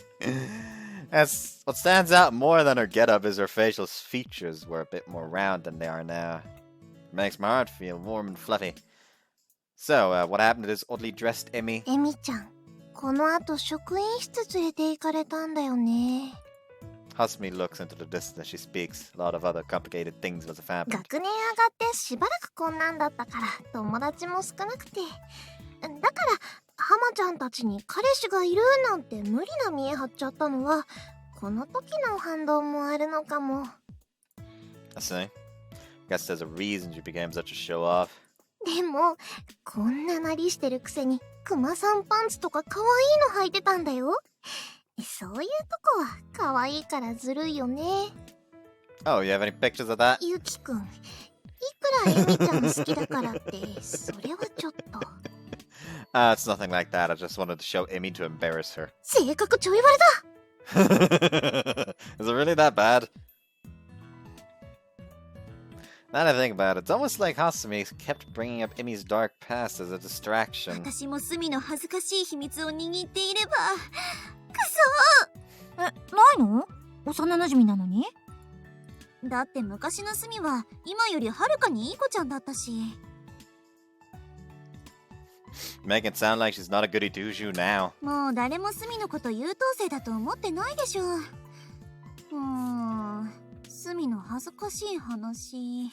That's what stands out more than her getup is her facial features were a bit more round than they are now. It makes my heart feel warm and fluffy. So, what happened to this oddly dressed Emmy? エミちゃん、この後職員室連れて行かれたんだよね。 Hasumi looks into the distance as she speaks. A lot of other complicated things must have happened. 学年上がってしばらくこんなんだったから友達も少なくて。だからハマちゃんたちに彼氏がいるなんて無理な見え張っちゃったのはこの時の反動もあるのかも。 I see. Guess there's a reason she became such a show-off. でもこんななりしてるくせにクマさんパンツとか可愛いの履いてたんだよ。そういうとこは可愛いからずるいよね。 Oh, you have any pictures of that? ゆきくん、いくらエミちゃん好きだからってそれはちょっと。It's nothing like that. I just wanted to show Emmy to embarrass her. 性格ちょい悪だ。Is it really that bad? Now that I think about it, it's almost like Hasumi kept bringing up Emi's dark past as a distraction. 私もスミの恥ずかしい秘密を握っていれば。くないの？幼馴染なのに？そだって昔のスミは今よりはるかにいい子ちゃんだったし。Make it sound like she's not a goody two-shoe now. もう誰もスミのこと優等生だと思ってないでしょ。スミの恥ずかしい話。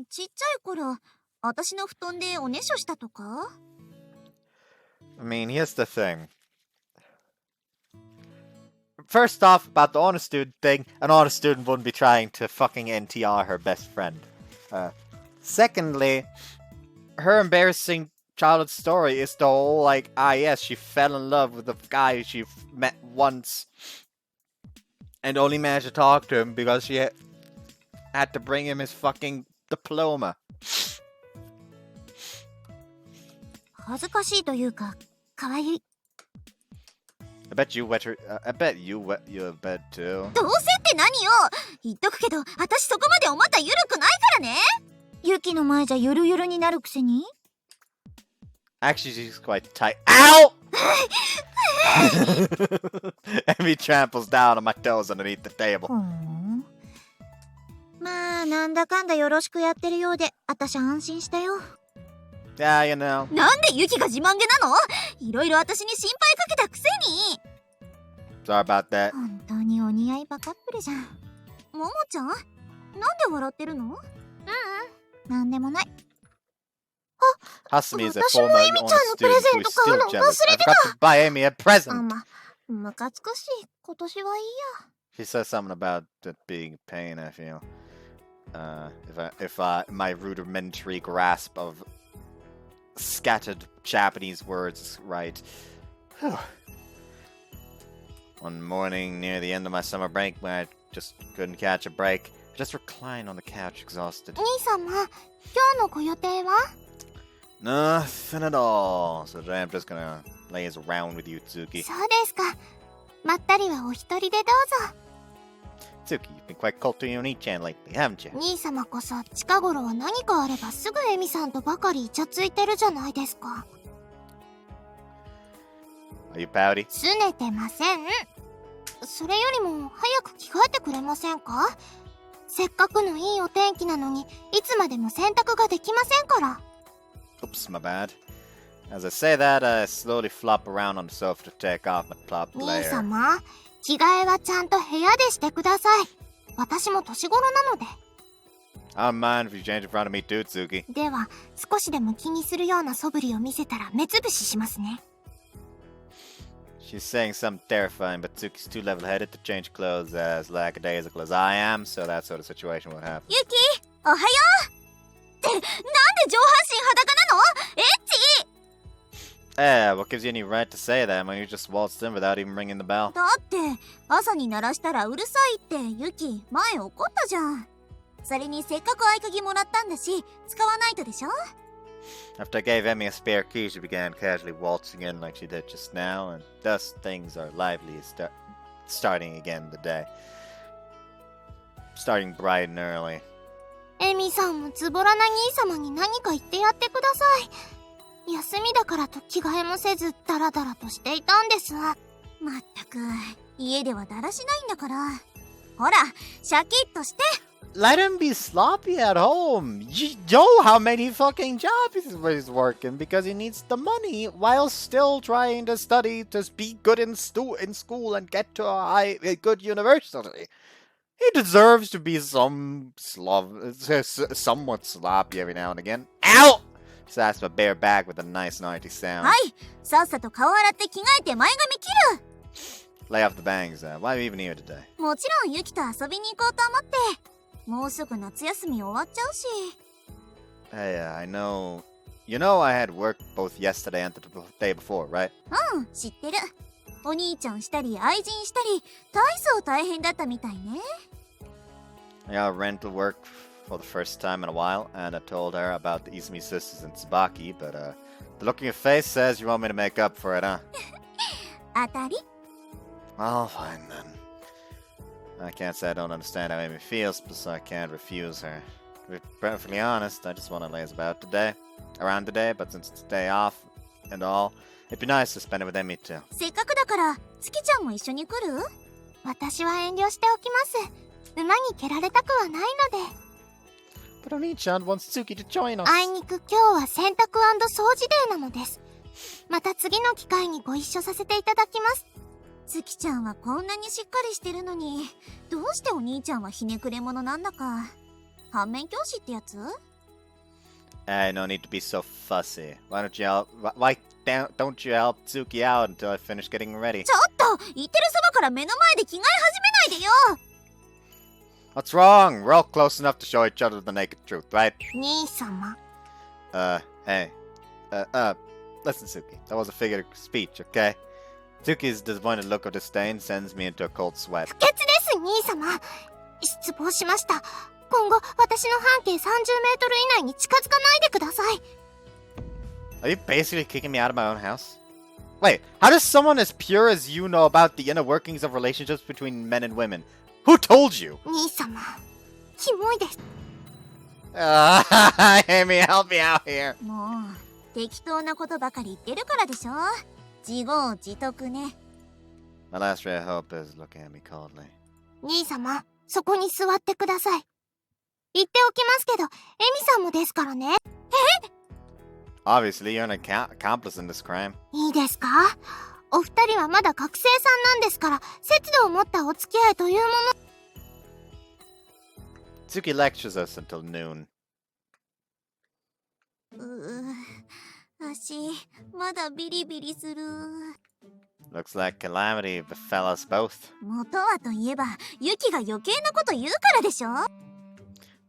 ちっちゃい頃、私の布団でおねしょしたとか？ I mean, here's the thing. First off, about the honor student thing, an honor student wouldn't be trying to fucking NTR her best friend. Secondly, her embarrassing childhood story is the whole, like, yes, she fell in love with the guy she met once and only managed to talk to him because she had to bring him his fucking diploma. 恥ずかしいというか、可愛い。I bet you wet her. I bet you wet your bed too. どうせって何よ。言っとくけど、私そこまでお股ゆるくないからね。ユキの前じゃゆるゆるになるくせに？ Actually, she's quite tight. Ow! Emi tramples down on my toes underneath the table. まあなんだかんだよろしくやってるようで、私安心したよ。Yeah, you know. なんでユキが自慢げなの？いろいろ私に心配かけたくせに。Sorry about that. 本当にお似合いバカップルじゃん。ももちゃん？なんで笑ってるの？なんでもない。Hasumi is a former honor student who is still jealous. I forgot to buy Emi a present. ムカつくし、今年はいいや。 She says something about it being pain, I feel. If my rudimentary grasp of scattered Japanese words is right. One morning near the end of my summer break when I just couldn't catch a break, I just reclined on the couch exhausted. 兄様、今日のご予定は？ Nothing at all. So today I'm just gonna laze around with you, Tsuki. そうですか。まったりはお一人でどうぞ。 Tsuki, you've been quite cold to your Oni-chan lately, haven't you? 兄様こそ近頃は何かあればすぐエミさんとばかりイチャついてるじゃないですか。 Are you pouty? 拗ねてません。それよりも早く着替えてくれませんか？せっかくのいいお天気なのにいつまでも洗濯ができませんから。 Oops, my bad. As I say that, I slowly flop around on the sofa to take off my top 兄 layer. 様、着替えはちゃんと部屋でしてください。私も年頃なので。 I don't mind if you change in front of me too, Tsuki. では、少しでも気にするような素振りを見せたら目つぶししますね。 She's saying something terrifying, but Tsuki's too level-headed to change clothes as lackadaisical as I am, so that sort of situation would happen. ユキ、おはよう。って、なんで上半身裸なの？エッチ！ What gives you any right to say that when you just waltzed in without even ringing the bell? だって朝に鳴らしたらうるさいってユキ前怒ったじゃん。それにせっかく合鍵もらったんだし使わないとでしょ。 After I gave Emi a spare key, she began casually waltzing in like she did just now, and thus things are lively starting again the day. Starting bright and early. エミさんもズボラな兄様に何か言ってやってください。休みだからと着替えもせずダラダラとしていたんですわ。まったく家ではだらしないんだから。ほらシャキッとして。 Let him be sloppy at home. You know how many fucking jobs he's working because he needs the money while still trying to study to be good in school and get to a good university. He deserves to be somewhat sloppy every now and again. Ow! Slaps my bare back with a nice naughty sound. はい、さっさと顔洗って着替えて前髪切る。 Lay off the bangs. Why are you even here today? もちろんユキと遊びに行こうと思って。もうすぐ夏休み終わっちゃうし。 Hey, I know. You know I had work both yesterday and the day before, right? うん、知ってる。お兄ちゃんしたり愛人したり大層大変だったみたいね。 I got rental work for the first time in a while, and I told her about the Izumi sisters in Tsubaki, but the look on your face says you want me to make up for it, huh? 当たり？ Well, fine then. I can't say I don't understand how Amy feels, but so I can't refuse her. To be perfectly honest, I just want to laze about around today, but since it's a day off and all, it'd be nice to spend it with Emi too. せっかくだから月ちゃんも一緒に来る？私は遠慮しておきます。馬に蹴られたくはないので。But Oni-chan wants Tsuki to join us. あいにく今日は洗濯&掃除デーなのです。また次の機会にご一緒させていただきます。月ちゃんはこんなにしっかりしてるのに、どうしてお兄ちゃんはひねくれ者なんだか。反面教師ってやつ？ Hey, no need to be so fussy. Why don't you help Tsuki out until I finish getting ready? ちょっと言ってるそばから目の前で着替え始めないでよ。 What's wrong? We're all close enough to show each other the naked truth, right? 兄様。Hey. Listen, Tsuki. That was a figure of speech, okay? Tsuki's disappointed look of disdain sends me into a cold sweat. 不潔です兄様。失望しました。今後私の半径30メートル以内に近づかないでください。 Are you basically kicking me out of my own house? Wait, how does someone as pure as you know about the inner workings of relationships between men and women? Who told you? 兄様、キモいです。Amy, help me out here. もう適当なことばかり言ってるからでしょ。自業自得ね。 My last ray of hope is looking at me coldly. 兄様、そこに座ってください。言っておきますけど、エミさんもですからね。Obviously, you're an accomplice in this crime. いいですか？お二人はまだ学生さんなんですから、節度を持ったお付き合いというもの。Tsuki lectures us until noon. 足まだビリビリする。 Looks like calamity befell us both. 元はといえばユキが余計なこと言うからでしょ。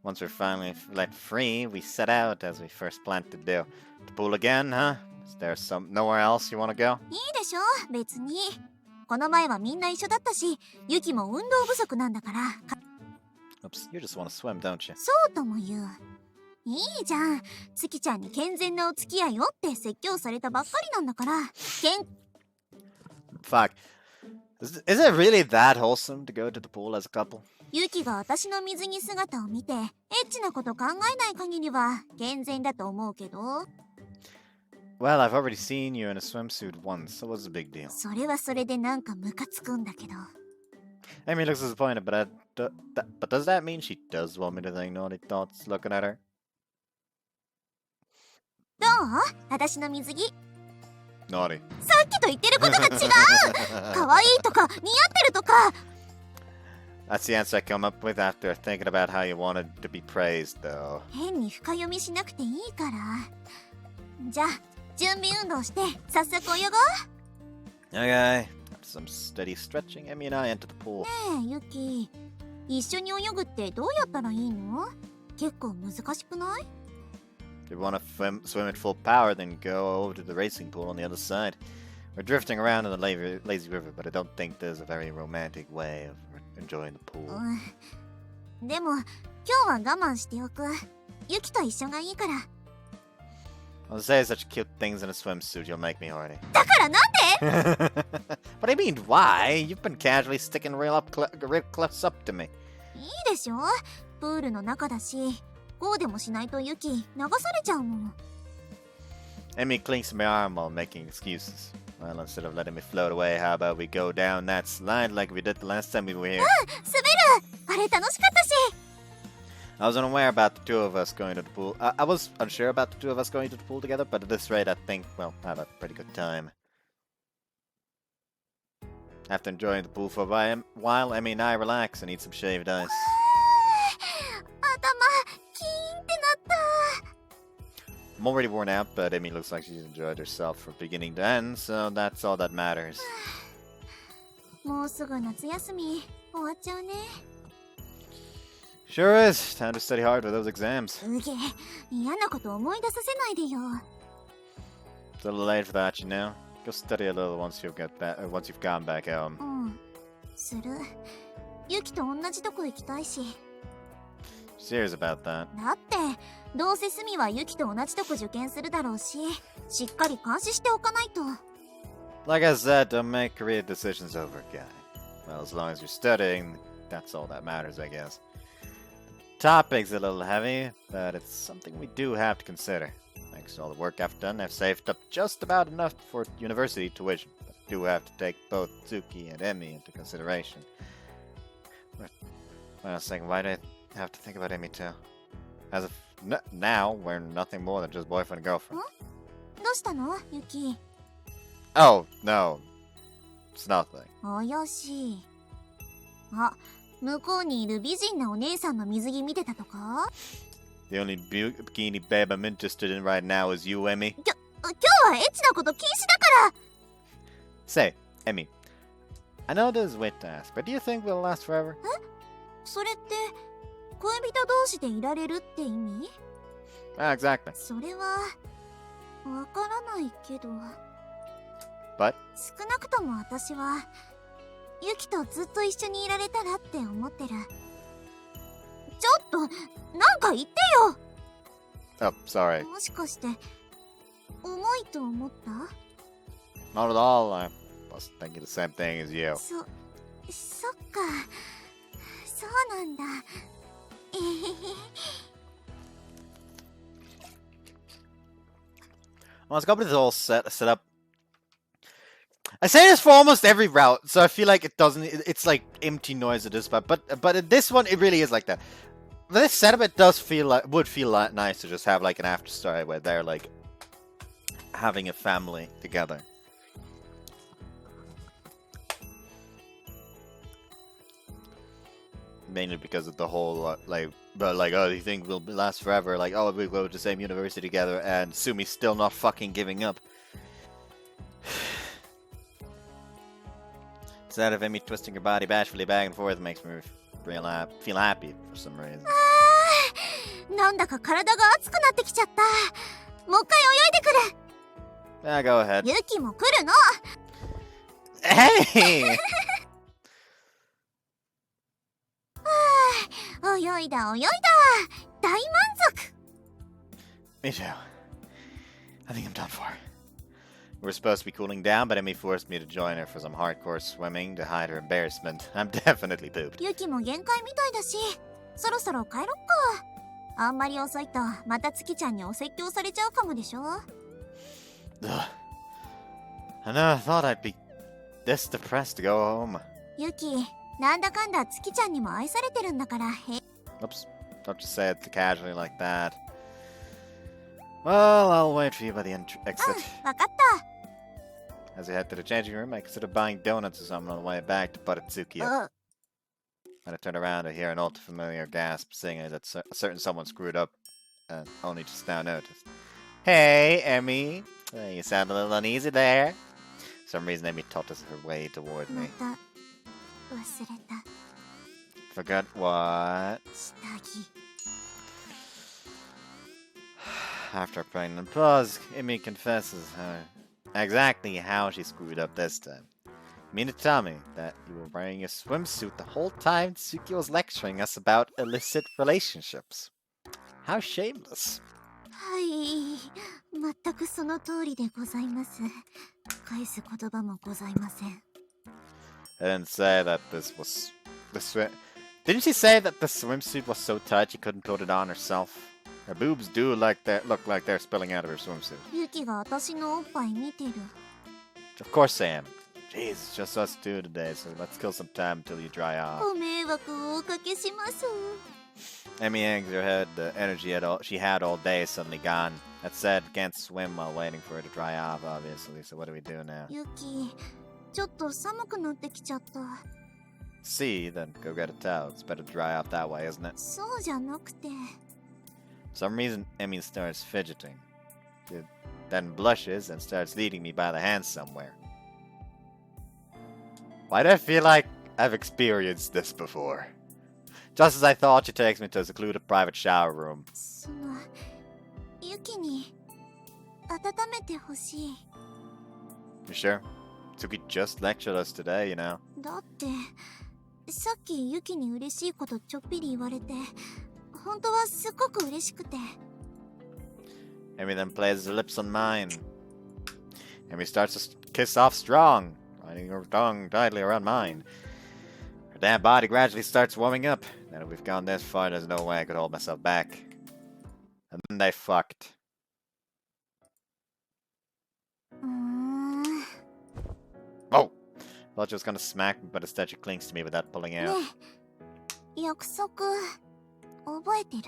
Once we're finally let free, we set out as we first planned to do. The pool again, huh? Is there nowhere else you want to go? いいでしょ別に。この前はみんな一緒だったし、ユキも運動不足なんだから。Oops, you just want to swim, don't you? そうとも言う。いいじゃん。月ちゃんに健全なお付き合いをって説教されたばっかりなんだから。Fuck. Is it really that wholesome to go to the pool as a couple? ユキが私の水着姿を見てエッチなこと考えない限りは健全だと思うけど。 Well, I've already seen you in a swimsuit once, so what's the big deal? それはそれでなんかムカつくんだけど。 Amy looks disappointed, but does that mean she does want me to think naughty thoughts looking at her? どう？私の水着。 Naughty. さっきと言ってることが違う。可愛いとか似合ってるとか。 That's the answer I come up with after thinking about how you wanted to be praised, though. 変に深読みしなくていいから。じゃあ準備運動して早速泳ごう。 Okay. After some steady stretching, Emi and I enter the pool. ねえユキ、一緒に泳ぐってどうやったらいいの？結構難しくない？ If you want to swim at full power, then go over to the racing pool on the other side. We're drifting around in the lazy river, but I don't think there's a very romantic way of enjoying the pool. でも今日は我慢しておく。ユキと一緒がいいから。 I'll say such cute things in a swimsuit, you'll make me horny. だからなんで？ What do you mean, why? You've been casually sticking real close up to me. いいでしょ？プールの中だし、こうでもしないとユキ流されちゃうもん。 Emi clings to my arm while making excuses. Well, instead of letting me float away, how about we go down that slide like we did the last time we were here? 滑る！あれ楽しかったし。 I was unaware about the two of us going to the pool. I was unsure about the two of us going to the pool together, but at this rate, I think we'll have a pretty good time. After enjoying the pool for a while, Emi and I relax and eat some shaved ice. 頭キーンってなった。 I'm already worn out, but Emi looks like she's enjoyed herself from beginning to end, so that's all that matters. もうすぐ夏休み終わっちゃうね。 Sure is. Time to study hard for those exams. うげ、嫌なこと思い出させないでよ。 It's a little late for that, you know. Go study a little once you've gone back home. うん、する。ユキと同じとこ行きたいし。 Serious about that. だってどうせスミはユキと同じとこ受験するだろうし、しっかり監視しておかないと。 Like I said, don't make career decisions over, guy. Well, as long as you're studying, that's all that matters, I guess. Topic's a little heavy, but it's something we do have to consider. Thanks to all the work I've done, I've saved up just about enough for university tuition. But I do have to take both Tsuki and Emi into consideration. Wait a second, why do I have to think about Emi too? As of now, we're nothing more than just boyfriend and girlfriend. どうしたのユキ？ Oh, no. It's nothing. 怪しい。あ、向こうにいる美人なお姉さんの水着見てたとか？ The only bikini babe I'm interested in right now is you, Emi. 今日はエッチなこと禁止だから。 Say, Emi, I know this is weird to ask, but do you think we'll last forever? それって恋人同士でいられるって意味？ Ah, exactly. それはわからないけど。 But? 少なくとも私はユキとずっと一緒にいられたらって思ってる。ちょっとなんか言ってよ。 Oh, sorry. もしかして重いと思った？ Not at all. I was thinking the same thing as you. そっか。そうなんだ。えへへ。 Well, it's got this all set up. I say this for almost every route, so I feel like it doesn't. It's like empty noise at this part, but in this one, it really is like that. This setup, it does feel like would feel like nice to just have like an after story where they're like having a family together. Mainly because of the whole oh, you think we'll last forever? Like, oh, we'll go to the same university together, and Sumi's still not fucking giving up. Instead of Emi twisting her body bashfully back and forth makes me feel happy for some reason. なんだか体が熱くなってきちゃった。もう一回泳いでくる。 Yeah, go ahead. ユキも来るの。 Hey! 泳いだ。大満足。 Me too. I think I'm done for. We were supposed to be cooling down, but Emi forced me to join her for some hardcore swimming to hide her embarrassment. I'm definitely pooped. ユキも限界みたいだし、そろそろ帰ろっか。あんまり遅いとまた月ちゃんにお説教されちゃうかもでしょ。 Ugh. I never thought I'd be this depressed to go home. ユキ、なんだかんだ月ちゃんにも愛されてるんだから。Oops. Don't just say it casually like that. Well, I'll wait for you by the exit. わかった。 As I head to the changing room, I consider buying donuts or something on the way back to butter Tsuki up. When I turn around, I hear an old familiar gasp, saying that a certain someone screwed up, and only just now noticed. Hey, Emi! You sound a little uneasy there. For some reason, Emi totters her way toward ま me. た忘れた。 Forgot what? 下着。 After a pregnant pause, Emi confesses exactly how she screwed up this time. You mean to tell me that you were wearing a swimsuit the whole time Tsuki was lecturing us about illicit relationships? How shameless. はい、全くその通りでございます。返す言葉もございません。 I didn't say that this was Didn't she say that the swimsuit was so tight she couldn't put it on herself? Her boobs do look like they're spilling out of her swimsuit. ユキが私のおっぱい見てる。 Of course, Sam. Jeez, it's just us two today, so let's kill some time until you dry off. ご迷惑をおかけします。 Emi hangs her head. The energy she had all day is suddenly gone. That said, can't swim while waiting for her to dry off, obviously. So what do we do now? ユキ、ちょっと寒くなってきちゃった。 See, then go get a towel. It's better to dry off that way, isn't it? そうじゃなくて。 For some reason, Emi starts fidgeting. She then blushes and starts leading me by the hand somewhere. Why do I feel like I've experienced this before? Just as I thought, she takes me to a secluded private shower room. その、ユキに温めてほしい。 You sure? Tsuki just lectured us today, you know. だって、さっきユキに嬉しいことちょっぴり言われて、本当はすっごく嬉しくて。 Emi then places her lips on mine. Emi starts to kiss off strong, riding her tongue tightly around mine. Damn body gradually starts warming up. Now that we've gone this far, there's no way I could hold myself back. And then they fucked. Oh! Thought she was gonna smack me, but instead she clings to me without pulling out. ねえ、約束覚えてる？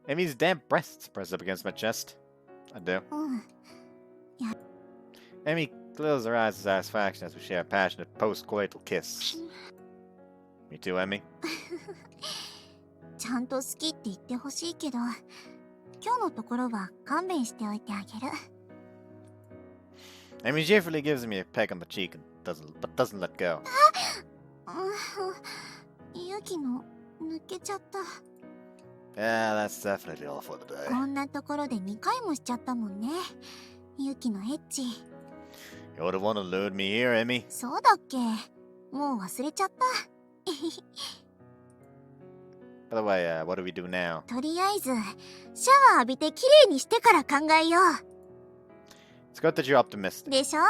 Amy's damn breasts pressed up against my chest. I do. うん。 Amy closes her eyes in satisfaction as we share a passionate post-coital kiss. Me too, Emmy. ちゃんと好きって言ってほしいけど、今日のところは勘弁しておいてあげる。 Amy cheerfully gives me a peck on the cheek and doesn't let go. ユキの抜けちゃった。 Yeah, that's definitely all for today. こんなところで2回もしちゃったもんね。ユキのエッチ。 You're the one who lured me here, Emmy. そうだっけ？もう忘れちゃった。 By the way, what do we do now? とりあえず、シャワー浴びてきれいにしてから考えよう。 It's good that you're optimistic. でしょ？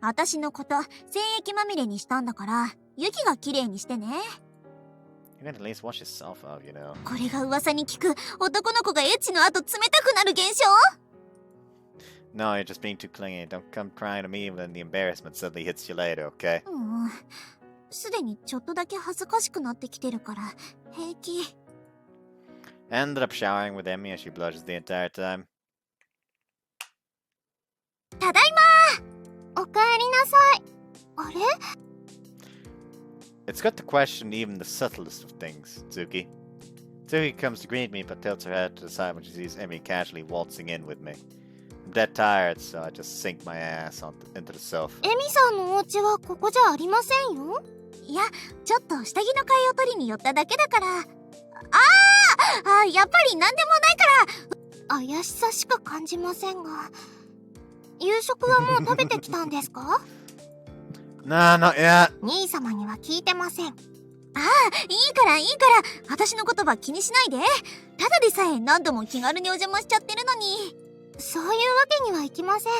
私のこと、精液まみれにしたんだから、ユキがきれいにしてね。 You can at least wash yourself off, you know. これが噂に聞く、男の子がエッチの後冷たくなる現象？ No, you're just being too clingy. Don't come crying to me when the embarrassment suddenly hits you later, okay? すでにちょっとだけ恥ずかしくなってきてるから、平気。 Ended up showering with Emmy as she blushes the entire time. ただいまおかえりなさい。あれ？ It's good to question even the subtlest of things, Tsuki. Tsuki comes to greet me but tilts her head to the side when she sees Emmy casually waltzing in with me. I'm dead tired, so I just sink my ass into the sofa. エミさんのお家はここじゃありませんよ。いや、ちょっと下着の買いを取りに寄っただけだから。やっぱりなんでもないから。怪しさしか感じませんが。夕食はもう食べてきたんですか？ Nah, not yet. 兄様には聞いてません。いいから私の言葉気にしないで。ただでさえ何度も気軽にお邪魔しちゃってるのに。そういうわけにはいきません。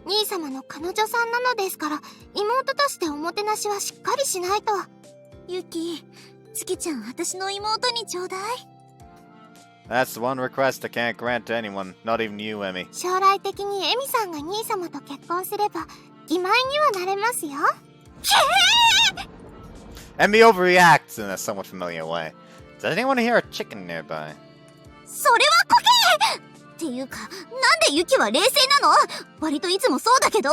兄様の彼女さんなのですから、妹としておもてなしはしっかりしないと。ユキ、月ちゃん私の妹にちょうだい。 That's the one request I can't grant to anyone, not even you, Emmy. 将来的にエミさんが兄様と結婚すれば、義妹にはなれますよ。Emmy overreacts in a somewhat familiar way. Does anyone hear a chicken nearby? それはコケっていうか、なんでユキは冷静なの？割といつもそうだけど。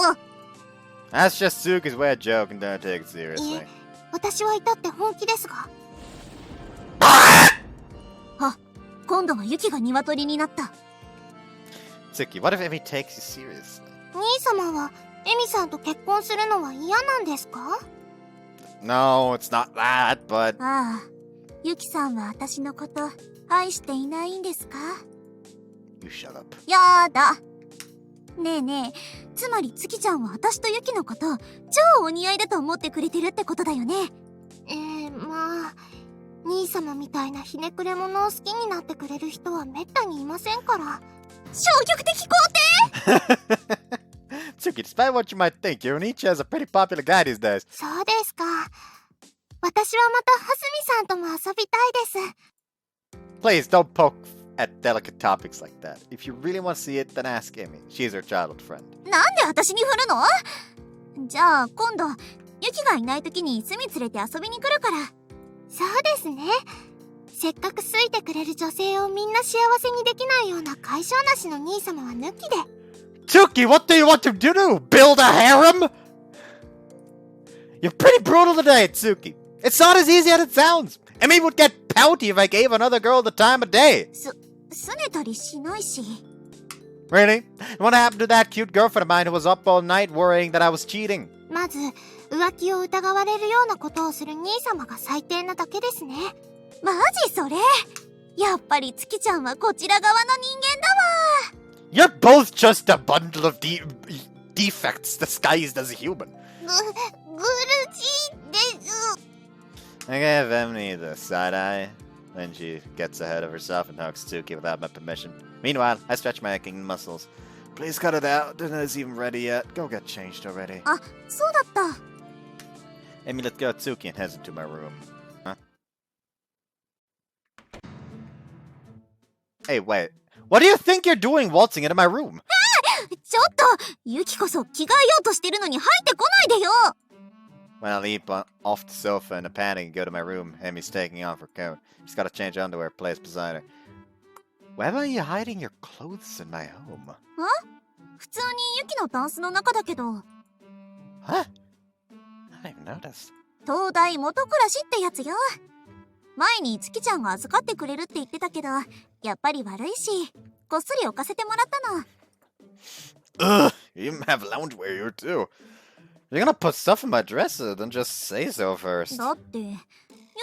That's just Tsuki's way of joking, don't take it いえ seriously. 私は至って本気ですが。今度はユキが鶏になった。 Tsuki, what if Emmy takes you seriously? 兄様はエミさんと結婚するのは嫌なんですか？ No, it's not that, but... ユキさんは私のこと愛していないんですか？ You shut up. やだ。ねえねえ、つまり月ちゃんは私とユキのこと超お似合いだと思ってくれてるってことだよね。まあ兄様みたいなひねくれ者を好きになってくれる人はめったにいませんから。消極的肯定。 Tsuki, despite what you might think, Yonichi is a pretty popular guy these days. そうですか。私はまたハスミさんとも遊びたいです。 Please don't poke at delicate topics like that. If you really want to see it, then ask Emmy. She's her childhood friend. なんで私に振るの？じゃあ今度ユキがいない時にスミ連れて遊びに来るから。そうですね。せっかく好いてくれる女性をみんな幸せにできないような解消なしの兄様は抜きで。 Tsuki, what do you want to do? Build a harem? You're pretty brutal today, Tsuki. It's not as easy as it sounds. Emmy would get pouty if I gave another girl the time of day. すねたりしないし。 Really? What happened to that cute girlfriend of mine who was up all night worrying that I was cheating? まず浮気を疑われるようなことをする兄様が最低なだけですね。マジそれ？やっぱり月ちゃんはこちら側の人間だわ。 You're both just a bundle of defects disguised as a human. ぐるじです。 I gave Emily the side eye. Then she gets ahead of herself and hugs Tsuki without my permission. Meanwhile, I stretch my aching muscles. Please cut it out. Dinner isn't even ready yet. Go get changed already. あ、そうだった。Emi, let's go Tsuki and head into my room. Huh? Hey, wait. What do you think you're doing waltzing into my room? ちょっとユキこそ着替えようとしてるのに入ってこないでよ When I leap off the sofa in a panic and go to my room, Emi's taking off her coat. She's gotta change underwear, placed beside her. Why are you hiding your clothes in my home? 普通にユキのタンスの中だけど Huh? I didn't even notice. 東大元暮らしってやつよ前に月ちゃんが預かってくれるって言ってたけどやっぱり悪いしこっそり置かせてもらったの Ugh, you even have loungewear here too. You're gonna put stuff in my dresser, then just say so first. だってユ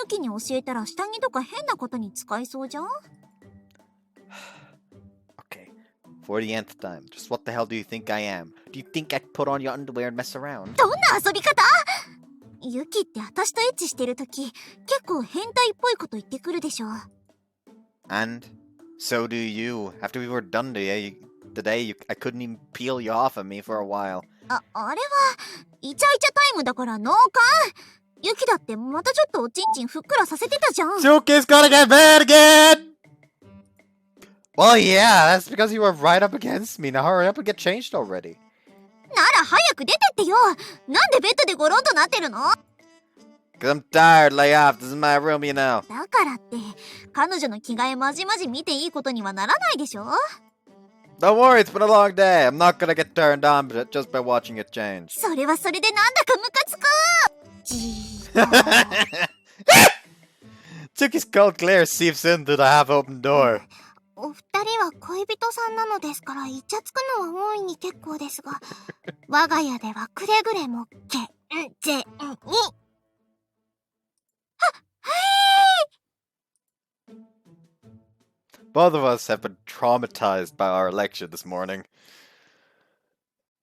キに教えたら下着とか変なことに使いそうじゃん Okay, for the nth time, just what the hell do you think I am? Do you think I'd put on your underwear and mess around? どんな遊び方ユキって私とエッチしてるとき結構変態っぽいこと言ってくるでしょ And so do you. After we were done today, I couldn't even peel you off of me for a while. あれはイチャイチャタイムだからノーカンユキだってまたちょっとおちんちんふっくらさせてたじゃん Suki's gonna get bad again! Well, yeah, that's because you were right up against me. Now hurry up and get changed already. なら早く出てってよなんでベッドでゴロンとなってるの Cause I'm tired, lay off. This is my room, you know. だからって彼女の着替えまじまじ見ていいことにはならないでしょ Don't worry, it's been a long day. I'm not gonna get turned on just by watching it change. それはそれでなんだかムカつくじー Tsuki's cold glare seeps in through the half-open door. お二人は恋人さんなのですからイチャつくのは大いに結構ですが我が家ではくれぐれもけんぜんに Both of us have been traumatized by our election this morning.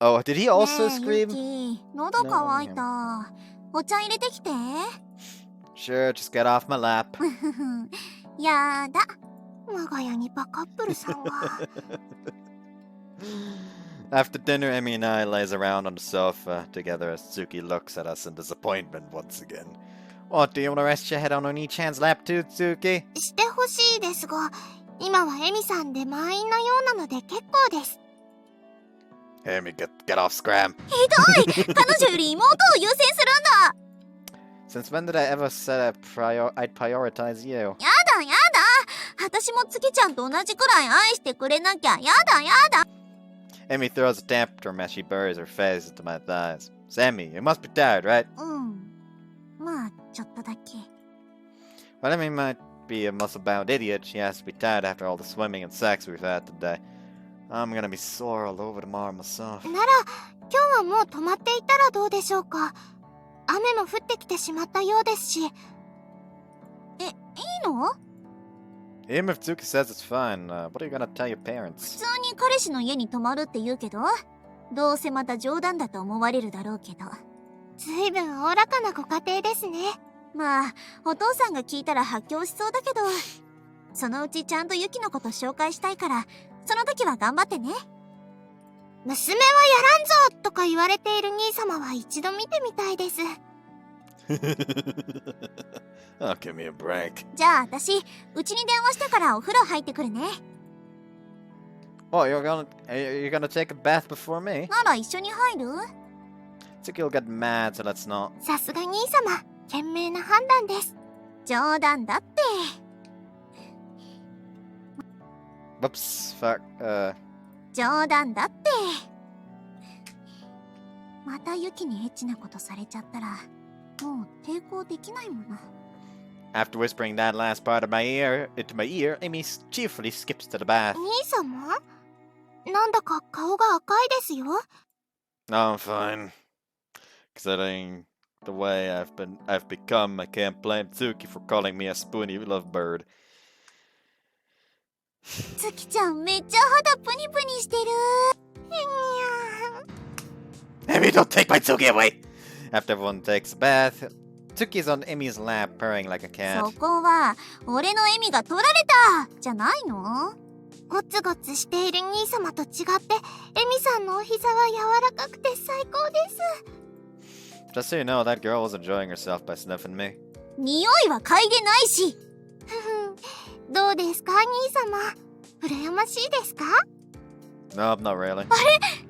Oh, did he also ねえ scream? ユキ喉乾いたお茶入れてきて Sure, just get off my lap. やだ 我が家にバカップルさんは After dinner, Emi and I lays around on the sofa together as Tsuki looks at us in disappointment once again. What, do you want to rest your head on Oni-chan's lap too, Tsuki? してほしいですが今はエミさんで満員のようなので結構です Emi, get off Scram. ひどい彼女より妹を優先するんだ Since when did I ever say I'd prioritize you? やだやだ私も月ちゃんと同じくらい愛してくれなきゃやだやだ Emi throws a tantrum as she buries her face into my thighs. Sammy, you must be tired, right? うんまあちょっとだけ While Emi might be a muscle-bound idiot, she has to be tired after all the swimming and sex we've had today. I'm gonna be sore all over tomorrow myself. なら今日はもう泊まっていたらどうでしょうか雨も降ってきてしまったようですしいいの Even if Tsuki says it's fine, what are you gonna tell your 普 parents? 通に彼氏の家に泊まるって言うけどどうせまた冗談だと思われるだろうけどずいぶんおおらかなご家庭ですねまあお父さんが聞いたら発狂しそうだけどそのうちちゃんとユキのこと紹介したいからその時は頑張ってね娘はやらんぞとか言われている兄様は一度見てみたいです Oh, give me a break. じゃあ私うちに電話してからお風呂入ってくるね Oh, you're gonna take a bath before me? なら一緒に入る Tsuki will get mad, so let's not. さすが兄様賢明な判断です冗談だって Whoops, fuck. 冗談だってまたユキにエッチなことされちゃったらもう抵抗できないもの After whispering that last part of into my ear, Emi cheerfully skips to the bath. 兄様なんだか顔が赤いですよ No, I'm fine. Considering the way I've become, I can't blame Tsuki for calling me a spoony lovebird. 月ちゃんめっちゃ肌プニプニしてる Emi, don't take my Tsuki away! After everyone takes a bath, Tsuki's on Emi's lap, purring like a cat. そこは俺の笑みが取られたじゃないのゴツゴツしている兄様と違ってエミさんのお膝は柔らかくて最高です Just so you know, that girl was enjoying herself by sniffing me. 匂いは嗅いでないし。どうですか、兄様。羨ましいですか？ Nope, not really.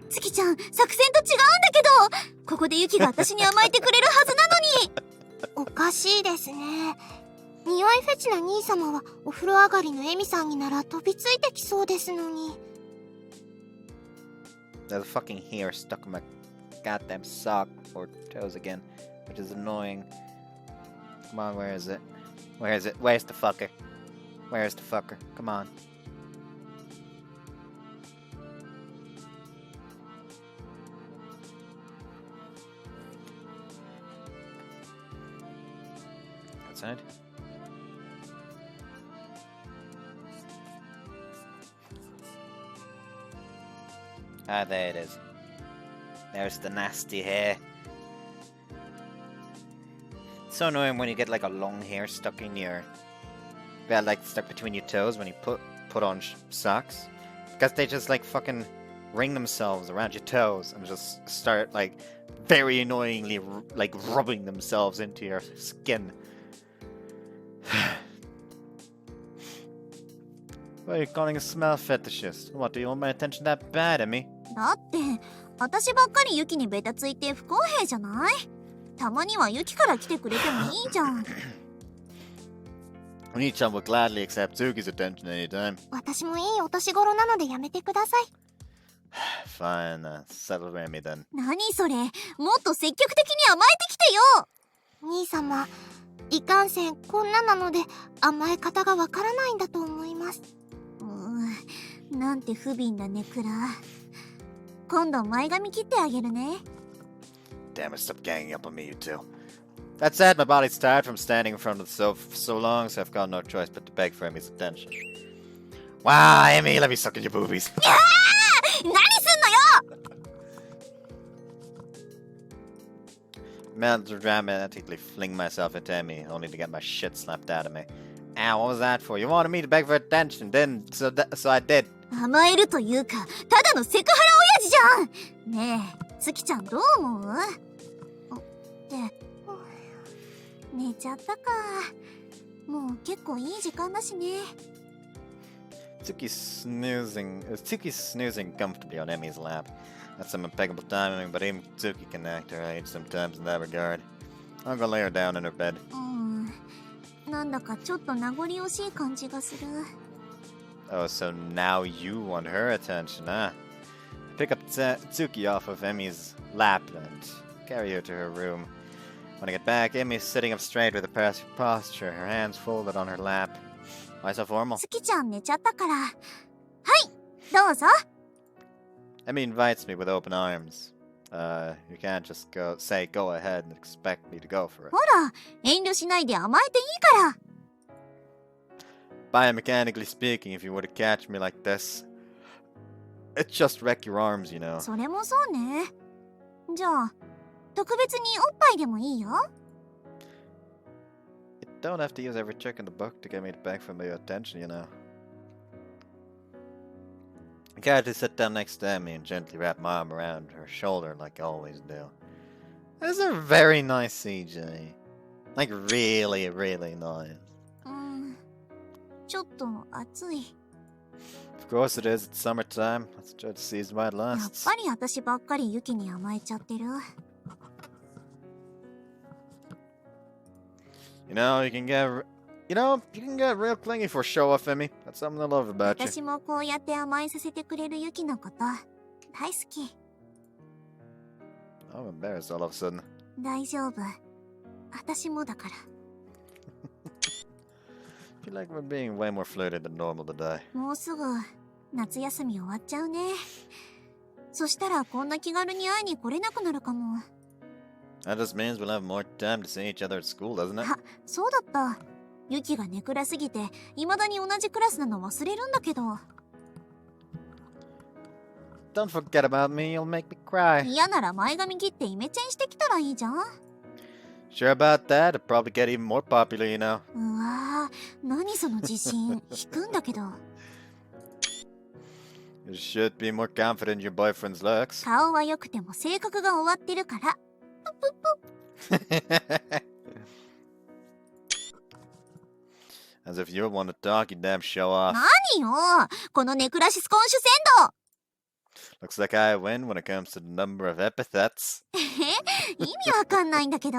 月ちゃん、作戦と違うんだけど、ここでユキが私に甘えてくれるはずなのに。おかしいですね。匂いフェチな兄様はお風呂上がりのエミさんになら飛びついてきそうですのに。There's a fucking hair stuck in my goddamn sock or toes again, which is annoying. Come on, where is it? Where is it? Where's the fucker? Where's the fucker? Come on. Outside? Ah, there it is. There's the nasty hair. It's so annoying when you get like a long hair stuck in your... Yeah, like stuck between your toes when you put on socks. Because they just like fucking ring themselves around your toes and just start like very annoyingly like rubbing themselves into your skin. Why are you calling a smell fetishist? What, do you want my attention that bad, Emi? だって、私ばっかりユキにベタついて不公平じゃない？たまにはユキから来てくれてもいいじゃん。Oni-chan will gladly accept Zuki's attention anytime. 私もいいお年頃なのでやめてください。Fine, settle with me then. 何それ？もっと積極的に甘えてきてよ！兄様、いかんせんこんななので甘え方がわからないんだと思います。なんて不憫なネクラ。今度前髪切ってあげるね。Damn it, stop ganging up on me, you two. That said, my body's tired from standing in front of the sofa for so long, so I've got no choice but to beg for Emi's attention. Wow, Emi, let me suck in your boobies. 何すんのよMelodramatically fling myself into Emi, only to get my shit slapped out of me. Ow, what was that for? You wanted me to beg for attention, didn't? So I did. 甘えるというか、ただのセクハラ親父じゃん。ねえ、月ちゃんどう思う？って寝ちゃったか。もう結構いい時間だしね。Tsuki's snoozing comfortably on Emi's lap. That's some impeccable timing, but even Tsuki can act her age sometimes in that regard. I'll go lay her down in her bed. なんだかちょっと名残惜しい感じがする。Oh, so now you want her attention, huh? Pick up Tsuki off of Emi's lap and carry her to her room. When I get back, Emi's sitting up straight with a passive posture, her hands folded on her lap. Why so formal? 月ちゃん寝ちゃったから。はい、どうぞ。Emi invites me with open arms. You can't just go ahead and expect me to go for it. ほら、遠慮しないで甘えていいから。Biomechanically speaking, if you were to catch me like this, it'd just wreck your arms, you know. それもそうね。じゃあ、特別におっぱいでもいいよ。You don't have to use every trick in the book to get me to beg for my attention, you know. I casually sit down next to Emi and gently wrap my arm around her shoulder like I always do. That's a very nice CJ. Like really, really nice. ちょっと暑い。Of course it is, it's summertime. Let's try to seize while it やっ lasts. ぱり私ばっかりユキに甘えちゃってる。You can get real clingy for show off, Emi. That's something I love about you. 私もこうやって甘えさせてくれるユキのこと大好き。I'm embarrassed all of a sudden. 大丈夫。私もだから。I feel like we're being way more flirted than normal today. もうすぐ夏休み終わっちゃうね。そしたらこんな気軽に会いに来れなくなるかも。That just means we'll have more time to see each other at school, doesn't it? あ、そうだった。ユキがネクラすぎて未だに同じクラスなの忘れるんだけど。Don't forget about me, you'll make me cry. 嫌なら前髪切ってイメチェンしてきたらいいじゃん。Sure about that? It'll probably get even more popular, you know. うわぁ、何その自信。引くんだけど。You should be more confident in your boyfriend's looks. 顔は良くても性格が終わってるから。As if you want to talk, you damn show off. 何よこのネクラシスコンシュ船 Looks like I win when it comes to the number of epithets. 意味わかんないんだけど。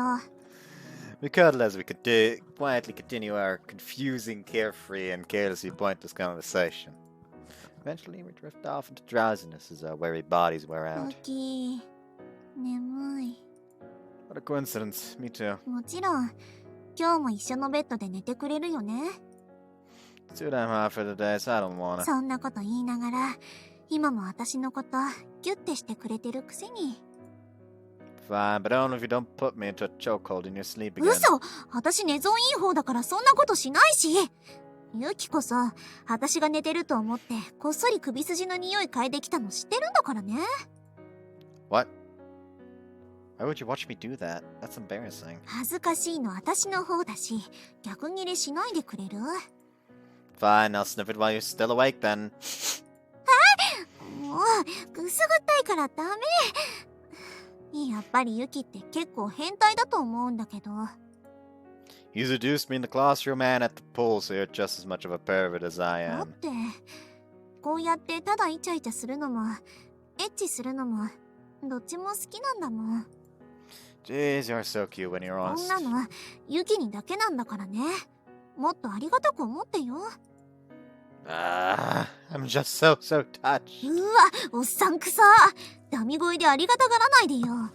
We cuddle as we quietly continue our confusing, carefree, and carelessly pointless conversation. Eventually, we drift off into drowsiness as our weary bodies wear ウ out. キ、眠い。 What a coincidence. Me too. もちろん、今日も一緒のベッドで寝てくれるよね。 It's too damn hot for today, so I don't wanna. そんなこと言いながら、今も私のことギュッてしてくれてるくせに。 Fine, but only if you don't put me into a chokehold in your sleep again. 嘘！私寝相いい方だからそんなことしないし。ユキこそ、私が寝てると思ってこっそり首筋の匂い嗅いできたの知ってるんだからね。 What? Why would you watch me do that? That's embarrassing. 恥ずかしいの私の方だし、逆ギレしないでくれる？ Fine, I'll sniff it while you're still awake then. もう、くすぐったいからダメ。やっぱりユキって結構変態だと思うんだけど。 You seduced me in the classroom and at the pool, so you're just as much of a pervert as I だっ am. て、こうやってただイチャイチャするのも、エッチするのも、どっちも好きなんだもん。 Jeez, you're so cute when you're こん honest. なの、ユキにだけなんだからね。もっとありがたく思ってよ。 Ah, I'm just so touched. うわ、おっさんくさ。ダミ声でありがたがらないでよ。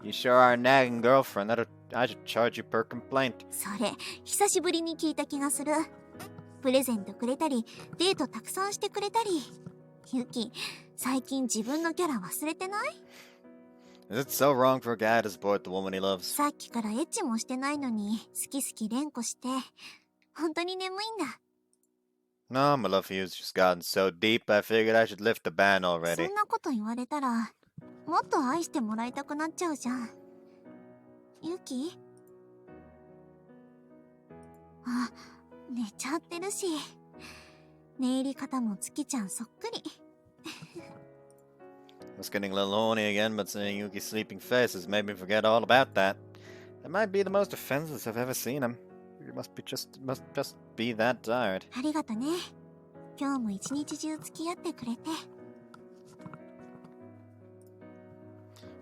You sure are a nagging girlfriend. I should charge you per complaint. それ、久しぶりに聞いた気がする。プレゼントくれたり、デートたくさんしてくれたり。ユキ、最近自分のキャラ忘れてない？ Is it so wrong for a guy to support the woman he loves? さっきからエッチもしてないのに、好き好き連呼して、本当に眠いんだ。 No, my love for you has just gotten so deep, I figured I should lift the ban そ already. んなこと言われたら、もっと愛してもらいたくなっちゃうじゃん。ユキ？あ、寝ちゃってるし。寝入り方も月ちゃんそっくり。 I was getting a little horny again, but seeing Yuki's sleeping face has made me forget all about that. That might be the most offensive I've ever seen him. You must just be that tired. ありがとね。今日も一日中付き合ってくれて。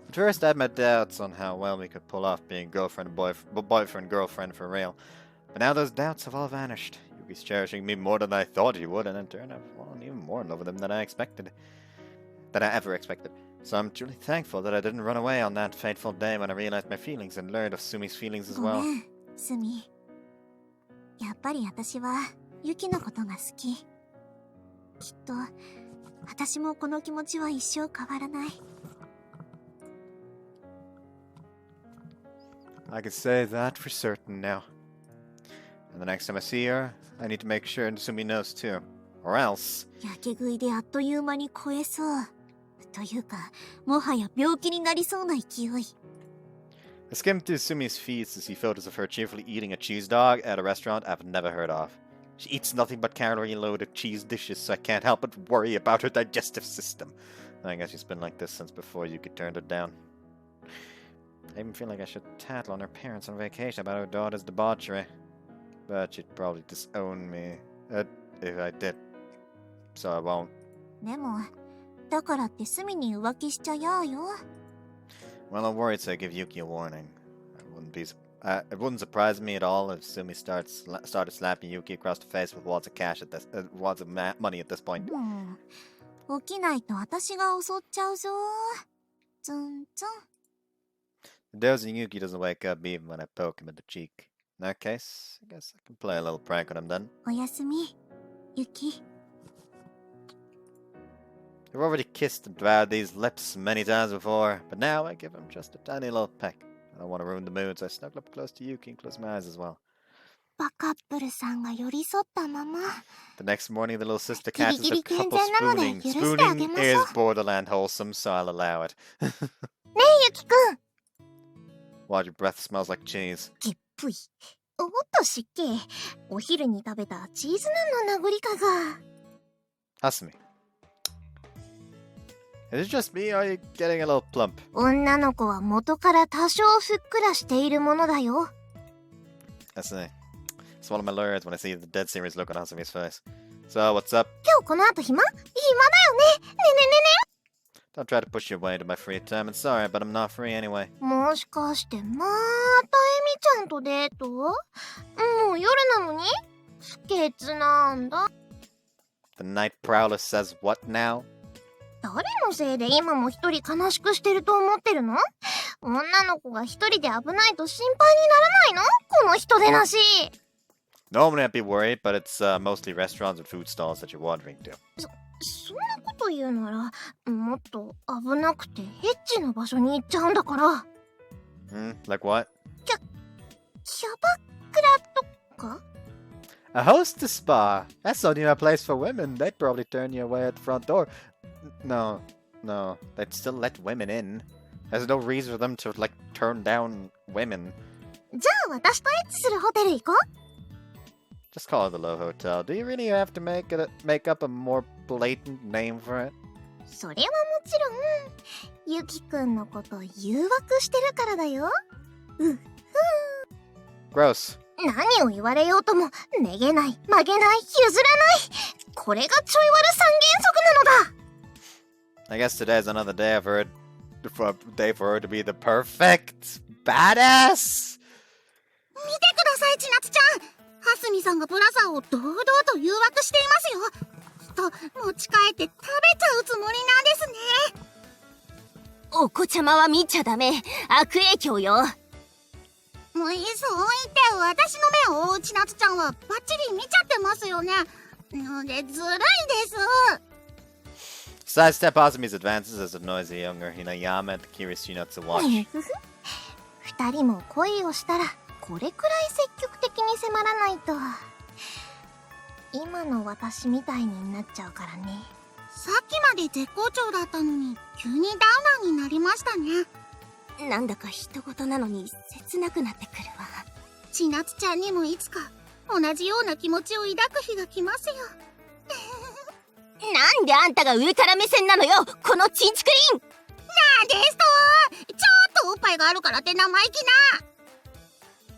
At first, I had my doubts on how well we could pull off being boyfriend-girlfriend for real. But now those doubts have all vanished. Yuki's cherishing me more than I thought he would, and in turn, I've fallen even more in love with him than I ever expected. So I'm truly thankful that I didn't run away on that fateful day when I realized my feelings and learned of Sumi's feelings as ご well. めん、スミ。やっぱり私はユキのことが好き。きっと私もこの気持ちは一生変わらない。 I can say that for certain now. And the next time I see her, I need to make sure Sumi knows too. Or else... やけ食いであっという間に超えそう。というか、もはや病気になりそうな勢い。 I skimmed through Sumi's feeds to see photos of her cheerfully eating a cheese dog at a restaurant I've never heard of. She eats nothing but calorie-loaded cheese dishes, so I can't help but worry about her digestive system. I guess she's been like this since before Yuki turned her down. I even feel like I should tattle on her parents on vacation about her daughter's debauchery. But she'd probably disown me if I did. So I won't. でも、だからってスミに浮気しちゃやーよ。 Well, I'm worried, so I give Yuki a warning. It wouldn't surprise me at all if Sumi started slapping Yuki across the face with wads of money at this point. もう、起きないと私が襲っちゃうぞ。ツンツン。 The dozing Yuki doesn't wake up even when I poke him in the cheek. In that case, I guess I can play a little prank on him then. おやすみ、ユキ。 I've already kissed and devoured these lips many times before, but now I give him just a tiny little peck. I don't want to ruin the mood, so I snuggle up close to Yuki and close my eyes as well. バカップルさんが寄り添ったまま。 The next morning, the little sister catches a ギリギリ健 couple 全なので spooning. 許してあげ Spooning ましょ is borderland wholesome, so I'll allow it. う。ユキくん。 While your breath smells like cheese. げっぷい。おっと失敬。お昼に食べたチーズナンの名残かが。Hasumi. Is it just me or are you getting a little plump? 女の子は元から多少ふっくらしているものだよ。Hasumi. Swallow my words when I see the dead serious look on Hasumi's face. So, what's up? 今日この後暇だよね。ねねねね。 Don't try to push your way into my free time. It's sorry, but I'm not free anyway. もしかしてまたエミちゃんとデート？もう夜なのに？不潔なんだ。The night prowler says what now? 誰のせいで今も一人悲しくしてると思ってるの？女の子が一人で危ないと心配にならないの？この人でなし。 Normally I'd be worried, but it's mostly restaurants and food stalls that you're wandering to. そんなこと言うなら、もっと危なくてエッチな場所に行っちゃうんだから。Like what? キャバクラとか？ A hostess spa. That's only a place for women. They'd probably turn you away at the front door. No, they'd still let women in. There's no reason for them to, like, turn down women. じゃあ私とエッチするホテル行こう。 Just call it the Low Hotel. Do you really have to make up a more blatant name for it? それはもちろん、ユキくんのこと誘惑してるからだよ。Gross. 何を言われようとも、めげない、曲げない、譲らない。これがちょい悪三原則なのだ。 I guess today's another day for her to be the perfect badass. 見てください、千夏ちゃん。ハスミさんがブラザーを堂々と誘惑していますよ。と持ち帰って食べちゃうつもりなんですね。お子ちゃまは見ちゃダメ。悪影響よ。そう言って私の目を追う千夏ちゃんはバッチリ見ちゃってますよね。のでずるいです。 Sidestep Asumi's advances as a noisy younger Hinayama and the curious Shinatsu watch. 二人も恋をしたらこれくらい積極的に迫らないと今の私みたいになっちゃうからね。さっきまで絶好調だったのに急にダウナーになりましたね。なんだか人事なのに切なくなってくるわ。千夏ちゃんにもいつか同じような気持ちを抱く日が来ますよ。なんであんたが上から目線なのよ、このチンチクリン。なんですと、ちょっとおっぱいがあるからって生意気な。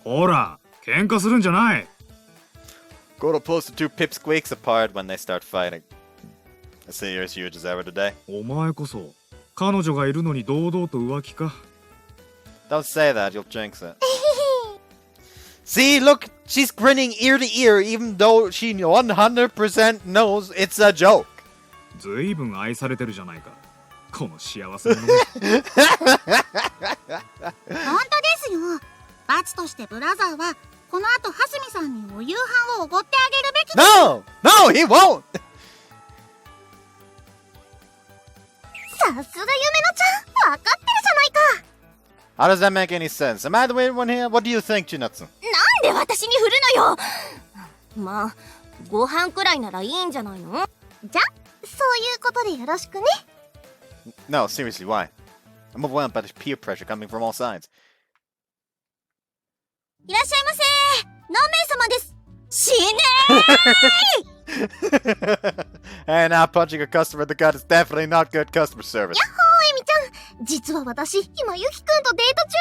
ほら、喧嘩するんじゃない。 Goro pulls the two pipsqueaks apart when they start fighting. I see you're as huge as ever today. お前こそ彼女がいるのに堂々と浮気か。 Don't say that, you'll jinx it. See, look, she's grinning ear to ear even though she 100% knows it's a joke. ずいぶん愛されてるじゃないか、この幸せ者。本当ですよ。罰としてブラザーはこの後ハスミさんにお夕飯をおごってあげるべきです。 No! No, he won't! さすが夢のちゃん、分かってるじゃないか。 How does that make any sense? Am I the weird one here? What do you think, Chinatsu? なんで私に振るのよ。まあご飯くらいならいいんじゃないの。じゃ、そういうことでよろしくね。 No, seriously, why? I'm overwhelmed by the peer pressure coming from all sides. いらっしゃいませ。何名様です。死ねー。 And now punching a customer in the gut is definitely not good customer service. やっほー、エミちゃん。実は私、今ユキくんとデート中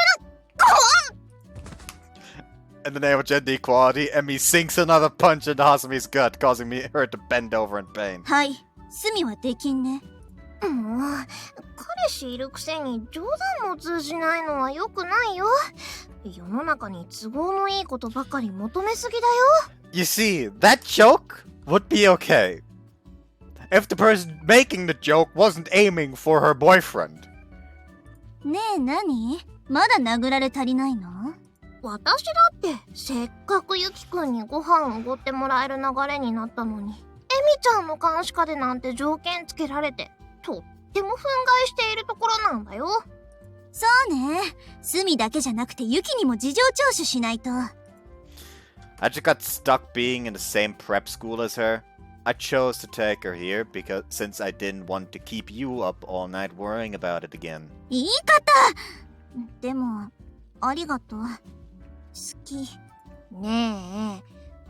な。 In the name of gender equality, Emi sinks another punch into Hasumi's gut, causing her to bend over in pain. はい、隅はできんね。もう、彼氏いるくせに冗談も通じないのは良くないよ。世の中に都合のいいことばかり求めすぎだよ。 You see, that joke would be okay if the person making the joke wasn't aiming for her boyfriend. ねえ、何？まだ殴られ足りないの？私だってせっかくユキくんにご飯をおごってもらえる流れになったのに、エミちゃんの監視下でなんて条件つけられてとっても憤慨しているところなんだよ。そうね。隅だけじゃなくてユキにも事情聴取しないと。I just got stuck being in the same prep school as her. I chose to take her here since I didn't want to keep you up all night worrying about it again. 言い方！でも、ありがとう。好き。ねえ、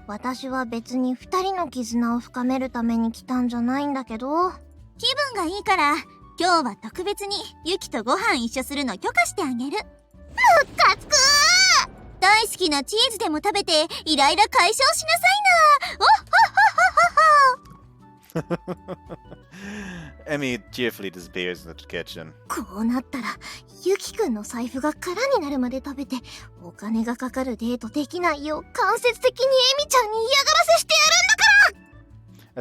私は別に二人の絆を深めるために来たんじゃないんだけど。気分がいいから今日は特別にユキとご飯一緒するの許可してあげる。ムカつく大好きなチーズでも食べてイライラ解消しなさいな。おっはっはっはっはっは。Emmy cheerfully disappears into the kitchen. こうなったら、ユキくんの財布が空になるまで食べて、お金がかかるデートできないよう間接的にエミちゃんに嫌がらせしてや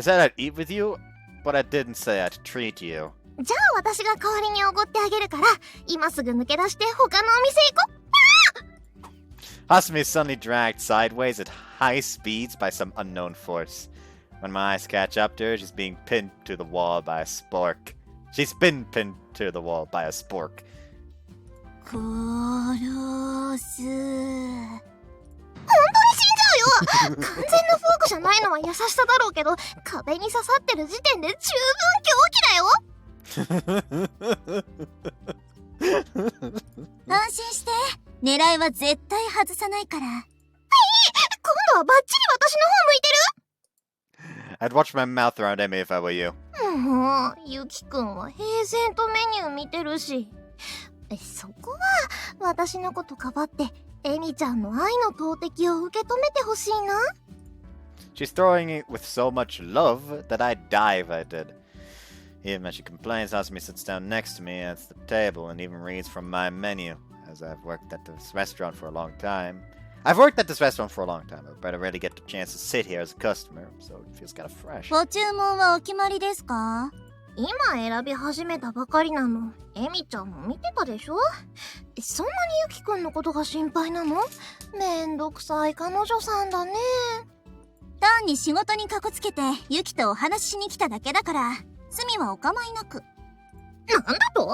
るんだから。 I said I'd eat with you, but I didn't say I'd treat you. じゃあ私が代わりにおごってあげるから、今すぐ抜け出して他のお店行こう。Hasumi is suddenly dragged sideways at high speeds by some unknown force. When my eyes catch up to her, she's being pinned to the wall by a spork. She's been pinned to the wall by a spork. 殺す。本当に死んじゃうよ。完全なフォークじゃないのは優しさだろうけど、壁に刺さってる時点で十分狂気だよ。安心して、狙いは絶対外さないから。今度はバッチリ私の方向いてる。 I'd watch my mouth around Emmy if I were you. もう、ユキくんは平然とメニュー見てるし。そこは、私のことかばって、エミちゃんの愛の投擲を受け止めてほしいな。She's throwing it with so much love that I'd die if I did. Even when she complains, Hasumi sits down next to me at the table and even reads from my menu. As I've worked at this restaurant for a long time. I better really get the chance to sit here as a customer, so it feels kind of fresh. ご注文はお決まりですか？今選び始めたばかりなの。エミちゃんも見てたでしょ？そんなにユキくんのことが心配なの？めんどくさい彼女さんだね。単に仕事にかこつけてユキとお話ししに来ただけだから、スミはお構いなく。なんだと？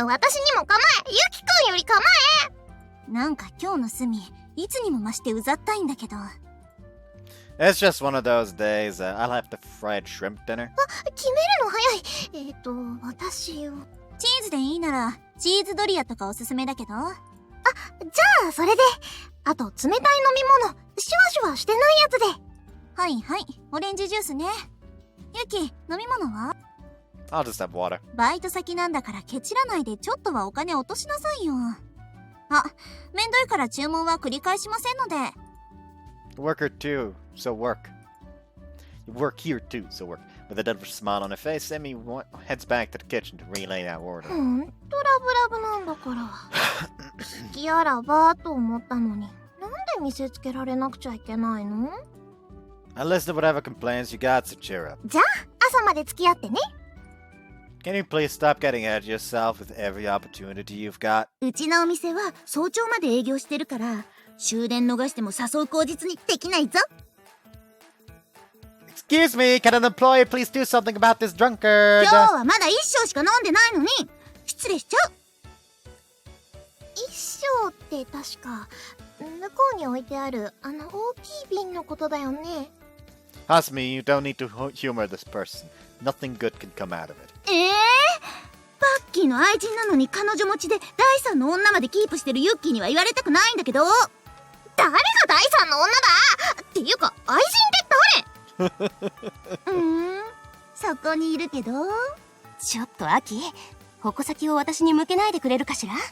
私にも構え、ユキくんより構え。なんか今日のスミ、いつにも増してうざったいんだけど。It's just one of those days. I'll have the fried shrimp dinner. 決めるの早い。私を。チーズでいいなら、チーズドリアとかおすすめだけど。じゃあそれで。あと冷たい飲み物、シュワシュワしてないやつで。はいはい、オレンジジュースね。ユキ、飲み物は？ I'll just have water. バイト先なんだからケチらないでちょっとはお金落としなさいよ。あ、めんどいから注文は繰り返しませんので。Worker too, so work. You work here too, so work. With a devilish smile on her face, Emmy heads back to the kitchen to relay that order. ほんとラブラブなんだから。好きあらばと思ったのに、なんで見せつけられなくちゃいけないの？ I'll listen to whatever complaints you got, so cheer up. じゃあ朝まで付き合ってね。Can you please stop getting ahead of yourself with every opportunity you've got? うちのお店は早朝まで営業してるから、終電逃しても誘う口実にできないぞ。Excuse me, can an employee please do something about this drunkard? 今日はまだ一升しか飲んでないのに、失礼しちゃう。一升って確か、向こうに置いてあるあの大きい瓶のことだよね。Hasumi, you don't need to humor this person. Nothing good can come out of it. バッキーの愛人なのに彼女持ちで第三の女までキープしてるユッキーには言われたくないんだけど。誰が第三の女だっていうか、愛人って誰？そこにいるけど。ちょっとアキ、矛先を私に向けないでくれるかしら？先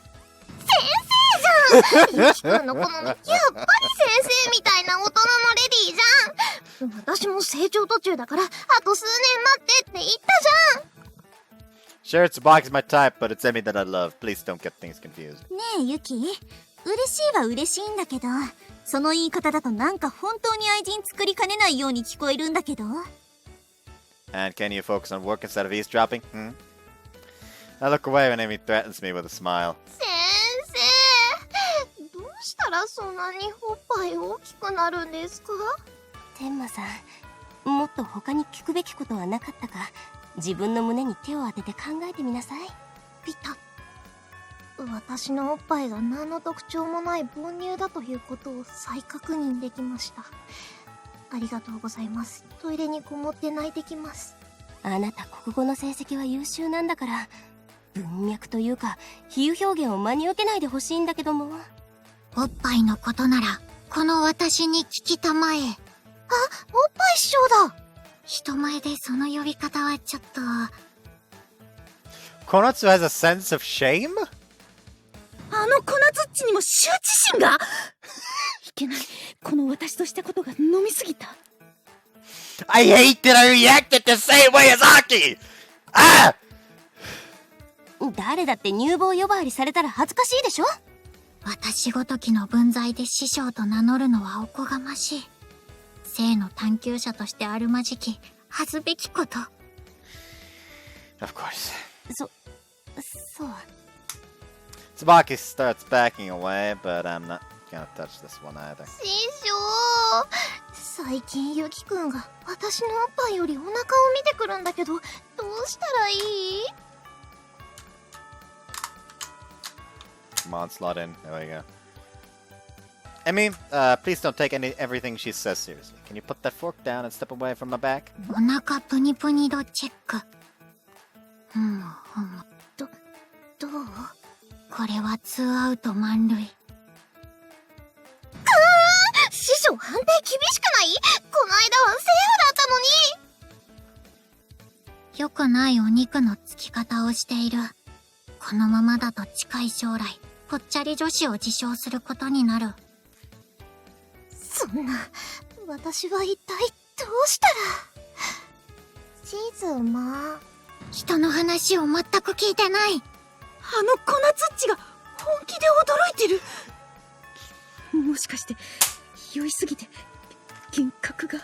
生じゃん。ユキ君の好み、やっぱり先生みたいな大人のレディーじゃん。私も成長途中だから、あと数年待ってって言ったじゃん。Sure, Tsubaki is my type, but it's Emmy that I love. Please don't get things confused. ねえユキ、嬉しいは嬉しいんだけど、その言い方だとなんか本当に愛人作りかねないように聞こえるんだけど。And can you focus on work instead of eavesdropping? I look away when Emmy threatens me with a smile. 先生、どうしたらそんなにおっぱい大きくなるんですか？天馬さん、もっと他に聞くべきことはなかったか。自分の胸に手を当てて考えてみなさい。ピタッ。私のおっぱいが何の特徴もない母乳だということを再確認できました。ありがとうございます。トイレにこもって泣いてきます。あなた国語の成績は優秀なんだから、文脈というか比喩表現を真に受けないでほしいんだけども。おっぱいのことならこの私に聞きたまえ。おっぱい師匠だ。人前でその呼び方はちょっと。Konatsu has a sense of shame? あの粉ズッチにも羞恥心がいけない。この私としたことが飲みすぎた。 I hate that I reacted the same way as Aki! Ah! 誰だって乳房呼ばわりされたら恥ずかしいでしょ。私ごときの分際で師匠と名乗るのはおこがましい。性の探求者としてあるまじき恥ずべきこと。Of course. そう。Tsubaki starts backing away, but I'm not gonna touch this one either. 師匠、最近ユキくんが私のおっぱいよりお腹を見てくるんだけど、どうしたらいい？ Come on, slot in. There we go. Emi, please don't take everything she says seriously. Can you put that fork down and step away from my back? お腹プニプニ度チェック。どう？これは2アウト満塁。師匠判定厳しくない？この間はセーフだったのに。良くないお肉のつき方をしている。このままだと近い将来、ぽっちゃり女子を自称することになる。そんな、私は一体どうしたら。チーズまあ。人の話を全く聞いてない。あの粉ズッチが本気で驚いてる。もしかして酔いすぎて幻覚が。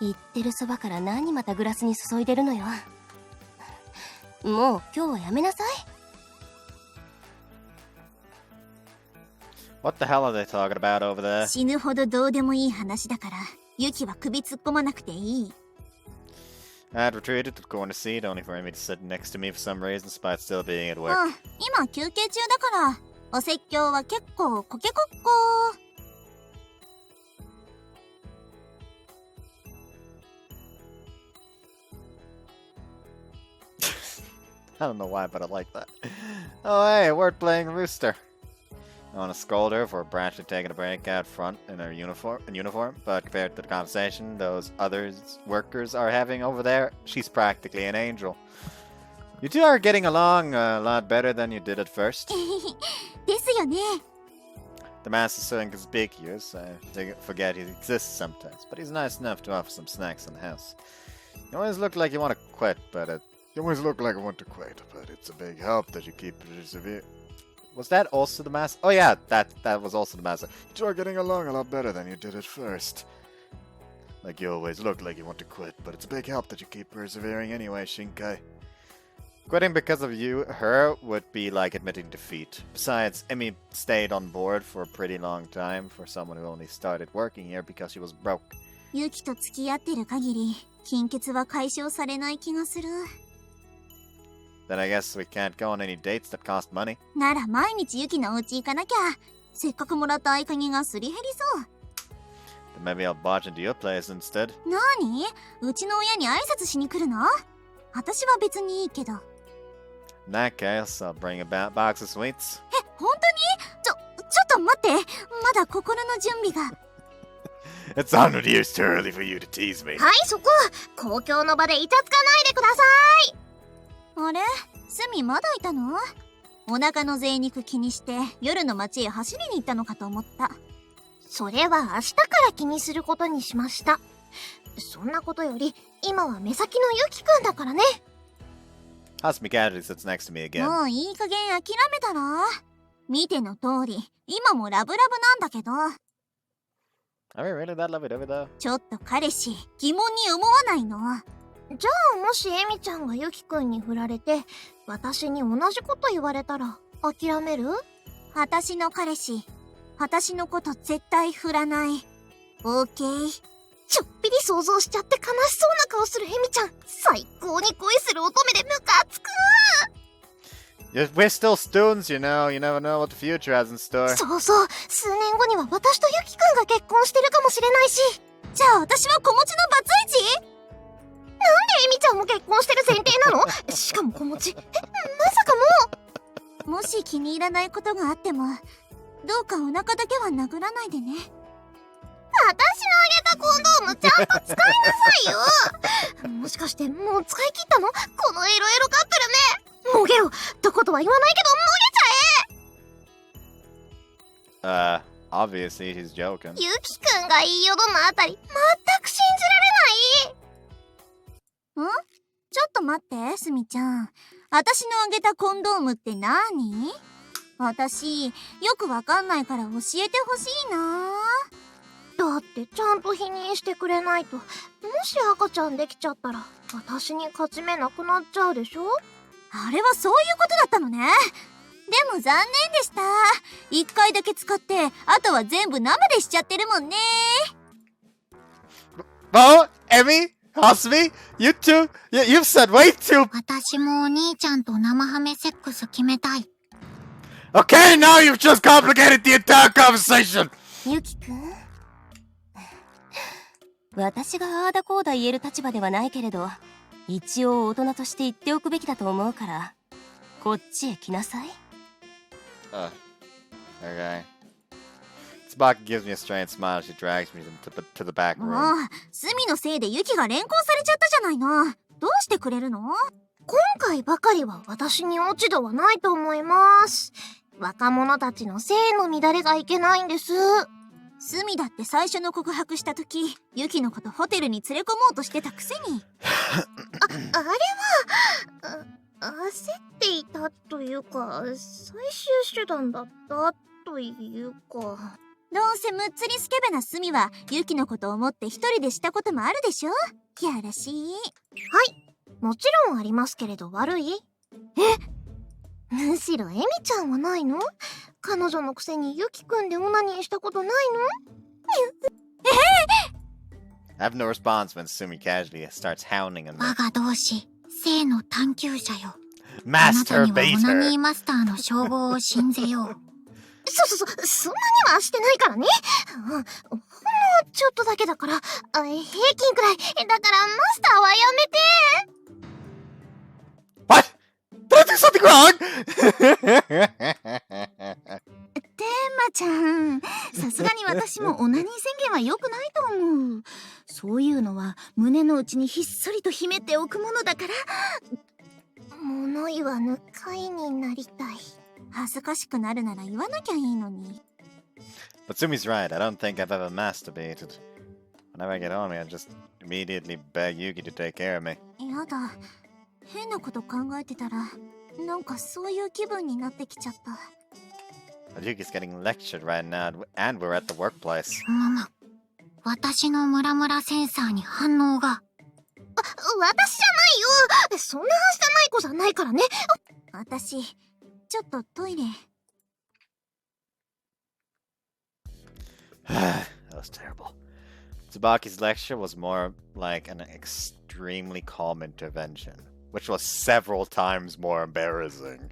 言ってるそばから何またグラスに注いでるのよ。もう今日はやめなさい。What the hell are they talking about over there? 死ぬほどどうでもいい話だから、ユキは首突っ込まなくていい。I had retreated to the corner seat only for Emi to sit next to me for some reason, despite still being at work. 今休憩中だから、お説教は結構コケコッコー。I don't know why, but I like that. Oh, hey, we're playing Rooster. I want to scold her for branchly taking a break out front in her uniform, but compared to the conversation those others workers are having over there, she's practically an angel. You two are getting along a lot better than you did at first. ですよね。 The master's so inconspicuous, I forget he exists sometimes, but he's nice enough to offer some snacks in the house. You always look like you want to quit, but you always look like I want to quit, but it's a big help that you keep persevering. Was that also the master? Oh yeah, that was also the master. You two are getting along a lot better than you did at first. Like you always look like you want to quit, but it's a big help that you keep persevering anyway, Shinkai. Quitting because of her would be like admitting defeat. Besides, Emi stayed on board for a pretty long time for someone who only started working here because she was broke. ユキと付き合ってる限り、金欠は解消されない気がする。Then I guess we can't go on any dates that cost money. なら毎日ユキのお家行かなきゃ。せっかくもらった合鍵がすり減りそう。Then maybe I'll barge into your place instead. なに？うちの親に挨拶しに来るの？私は別にいいけど。In that case, I'll bring a box of sweets. 本当に？ちょっと待って。まだ心の準備が。It's 100 years too early for you to tease me. はい、そこ。公共の場でイチャつかないでください。あれ？スミまだいたの？お腹の贅肉気にして夜の街へ走りに行ったのかと思った。それは明日から気にすることにしました。そんなことより今は目先のユキくんだからね。Hospitality sits next to me again. もういい加減諦めたら？見ての通り今もラブラブなんだけど。Are we really that lovey-dovey though? ちょっと彼氏疑問に思わないの？じゃあもしエミちゃんがユキくんに振られて私に同じこと言われたら諦める？私の彼氏私のこと絶対振らない。オーケー。ちょっぴり想像しちゃって悲しそうな顔するエミちゃん、最高に恋する乙女でムカつく。 We're still students, you know. You never know what the future has in store. そうそう、数年後には私とユキくんが結婚してるかもしれないし。じゃあ私は子持ちのバツイチ？なんでエミちゃんも結婚してる前提なの？しかも子持ち。まさかもし気に入らないことがあってもどうかお腹だけは殴らないでね。私のあげたコンドームちゃんと使いなさいよ。もしかしてもう使い切ったの？このエロエロカップルめ。もげろ。どことは言わないけどもげちゃえ。Obviously he's joking. ゆきくんが言いよどむあたり全く信じられない。ちょっと待って、すみちゃん。私のあげたコンドームって何？私、よくわかんないから教えてほしいな。だってちゃんと否認してくれないと、もし赤ちゃんできちゃったら私に勝ち目なくなっちゃうでしょ。あれはそういうことだったのね。でも残念でした。一回だけ使って、あとは全部生でしちゃってるもんね。Oh, Emmy, Hasmi, you two, you've said way too. 私もお兄ちゃんと生ハメセックス決めたい。 Okay, now you've just complicated the entire conversation. ゆきくん、私があーだこーだ言える立場ではないけれど、一応大人として言っておくべきだと思うから、こっちへ来なさい。Okay. Tsubaki gives me a strange smile as she drags me to the back も room. う、スミのせいでユキが連行されちゃったじゃないの。どうしてくれるの？今回ばかりは私に落ち度はないと思います。若者たちの性の乱れがいけないんです。スミだって最初の告白した時、ユキのことホテルに連れ込もうとしてたくせに。あれは、焦っていたというか、最終手段だったというか。どうせむっつりスケベなスミはユキのことを思って一人でしたこともあるでしょ。やらしい。はい、もちろんありますけれど悪い？むしろエミちゃんはないの？彼女のくせにユキくんでオナニーしたことないの？ I have no response when Sumi casually starts hounding him. 我が同志、性の探求者よ。あなた Master にはオナニ Bater. ーマスターの称号を信ぜよう。そんなにはしてないからね。ほんのちょっとだけだから、平均くらい。だからマスターはやめて。What? Did I do something wrong? テーマちゃん、さすがに私もオナニー宣言は良くないと思う。そういうのは胸の内にひっそりと秘めておくものだから。物言わぬ会になりたい。恥ずかしくなるなら言わなきゃいいのに。But Sumi's right. I don't think I've ever masturbated. Whenever I get horny, I just immediately beg Yuki to take care of me. やだ。変なこと考えてたら、なんかそういう気分になってきちゃった。But Yuki's getting lectured right now, and we're at the workplace. ママ、私のムラムラセンサーに反応が。私じゃないよ。そんなはしたない子じゃないからね。私、ちょっとトイレ。That was terrible. Tsubaki's lecture was more like an extremely calm intervention, which was several times more embarrassing.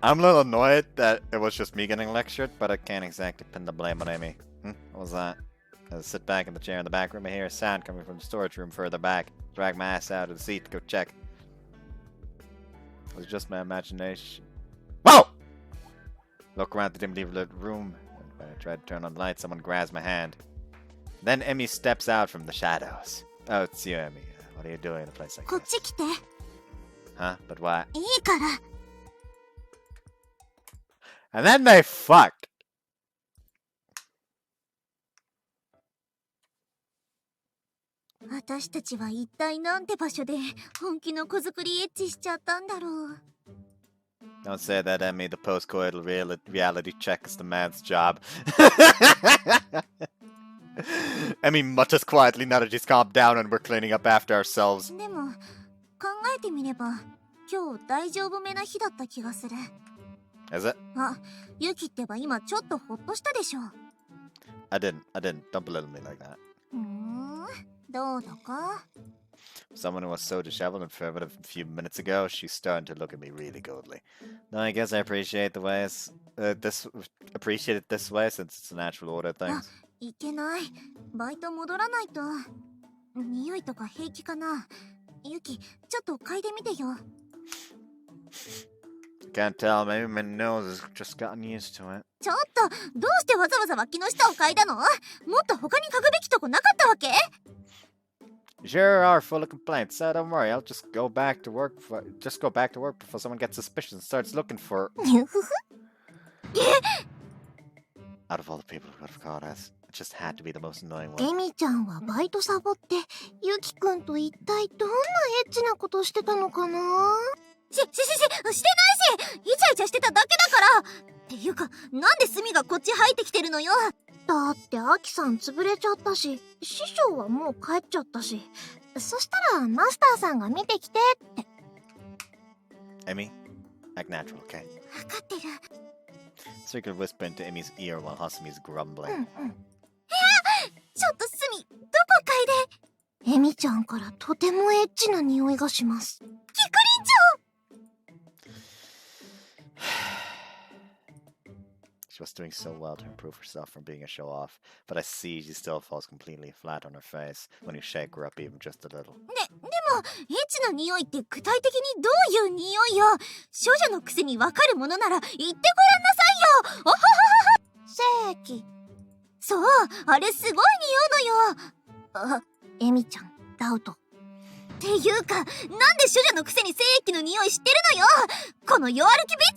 I'm a little annoyed that it was just me getting lectured, but I can't exactly pin the blame on Amy. What was that? I sit back in the chair in the back room. I hear a sound coming from the storage room further back. Drag my ass out of the seat to go check. It was just my imagination. Whoa! Look around the dimly lit room. When I try to turn on the light, someone grabs my hand. Then Emmy steps out from the shadows. Oh, it's you, Emmy. What are you doing in a place like こっ this? ち来て。Huh? But what? いいから。 And then they fuck. 私たちは一体なんて場所で本気の子作りエッチしちゃったんだろう。 Don't say that, Emmy. The post-coital reality check is the man's job. Emmy mutters quietly now that she's calmed down and we're cleaning up after ourselves. でも、考えてみれば、今日大丈夫めな日だった気がする。 Is it? あ、ユキってば今ちょっとほっとしたでしょ。 I didn't. Don't belittle me like that. どうだか Someone who was so disheveled and fervent a few minutes ago, she's starting to look at me really coldly. No, I guess I appreciate the ways appreciate it this way since it's a natural order of things. いけない。バイト戻らないと。匂いとか平気かな。ユキ、ちょっと嗅いでみてよ。Can't tell, maybe my nose has just gotten used to it. ちょっと、どうしてわざわざ脇の下を嗅いだの？もっと他に嗅ぐべきとこなかったわけ？ You sure are full of complaints. Don't worry, I'll just go back to work. Just go back to work before someone gets suspicious and starts looking for. Out of all the people who could have caught us, it just had to be the most annoying one. エミちゃんはバイトサボってユキくんと一体どんなエッチなことしてたのかな。してないし、イチャイチャしてただけだから。っていうか、なんでスミがこっち入ってきてるのよ。だってアキさん潰れちゃったし、師匠はもう帰っちゃったし、そしたらマスターさんが見てきてって。Emi, act natural, okay? 分かってる。So you can whisper into Emi's ear while Hasumi's grumbling. ちょっとスミ、どこ嗅いで。エミちゃんからとてもエッチな匂いがします。キクリン長。She was doing so well to improve herself from being a show-off, but I see she still falls completely flat on her face when you shake her up even just a little. でも、エッチな匂いって具体的にどういう匂いよ。少女のくせにわかるものなら言ってごらんなさいよ。おはははは。正規。そう、あれすごい匂うのよ。エミちゃん、ダウト。っていうか、なんで処女のくせに精液の匂い知ってるのよ。この弱歩きビッ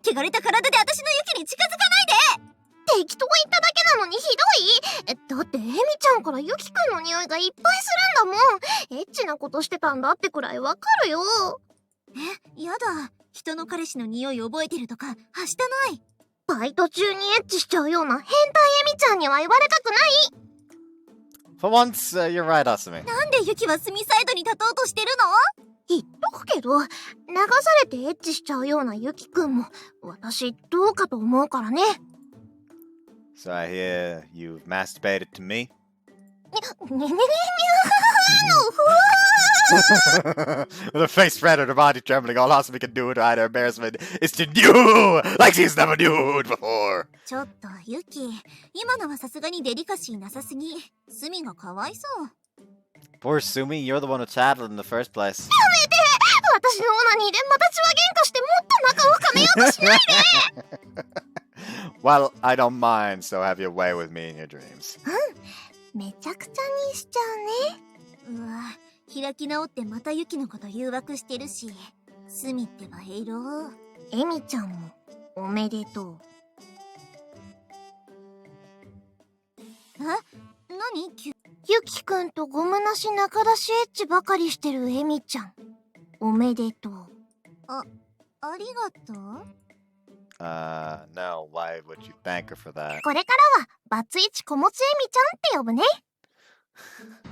チ。汚れた体で私の雪に近づかないで。適当言っただけなのにひどい。だってエミちゃんからユキくんの匂いがいっぱいするんだもん。エッチなことしてたんだってくらいわかるよ。やだ。人の彼氏の匂い覚えてるとかはしたない。バイト中にエッチしちゃうような変態エミちゃんには言われたくない。For once, you're right, Asumi. なんでユキはスミサイドに立とうとしてるの？言っとくけど、流されてエッチしちゃうようなユキくんも私どうかと思うからね。So I hear you've masturbated to me? With her face red and her body trembling, all Asumi can do to hide her embarrassment is to do like she's never nude before. ちょっとユキ、今のはさすがにデリカシーなさすぎ。スミがかわいそう。Poor Sumi, you're the one who chatted in the first place. やめて！私のオナニーでまた血は喧嘩してもっと仲を深めようとしないで。Well, I don't mind, so have your way with me in your dreams. めちゃくちゃにしちゃうね。うわ、開き直ってまたユキのこと誘惑してるし。スミってばヘロー。エミちゃんもおめでとう。何？ユキくんとゴムなし仲出しエッチばかりしてるエミちゃん。おめでとう。ありがとう。No, why would you thank her for that? これからはバツイチ子持ちエミちゃんって呼ぶね。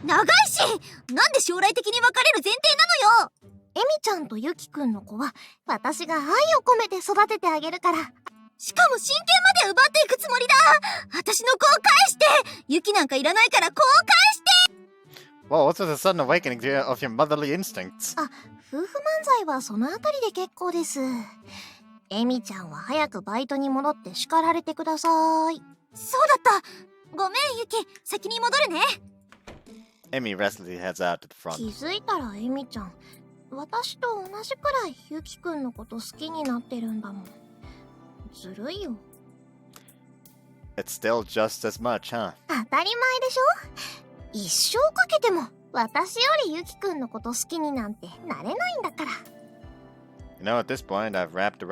長いし、なんで将来的に別れる前提なのよ。エミちゃんとユキくんの子は私が愛を込めて育ててあげるから。しかも親権まで奪っていくつもりだ。私の子を返して。ユキなんかいらないから子を返して。Whoa, what's with the sudden awakening of your motherly instincts? 夫婦漫才はそのあたりで結構です。エミちゃんは早くバイトに戻って叱られてください。そうだった。ごめんユキ、先に戻るね。Emi restlessly heads out to the front. 気づいたらエミちゃん、私と同じくらいユキくんのこと好きになってるんだもん。ずるいよ。It's still just as much, huh? 当たり前でしょ。一生かけても私よりユキくんのこと好きになんてなれないんだから。You know, at this point, I've wrapped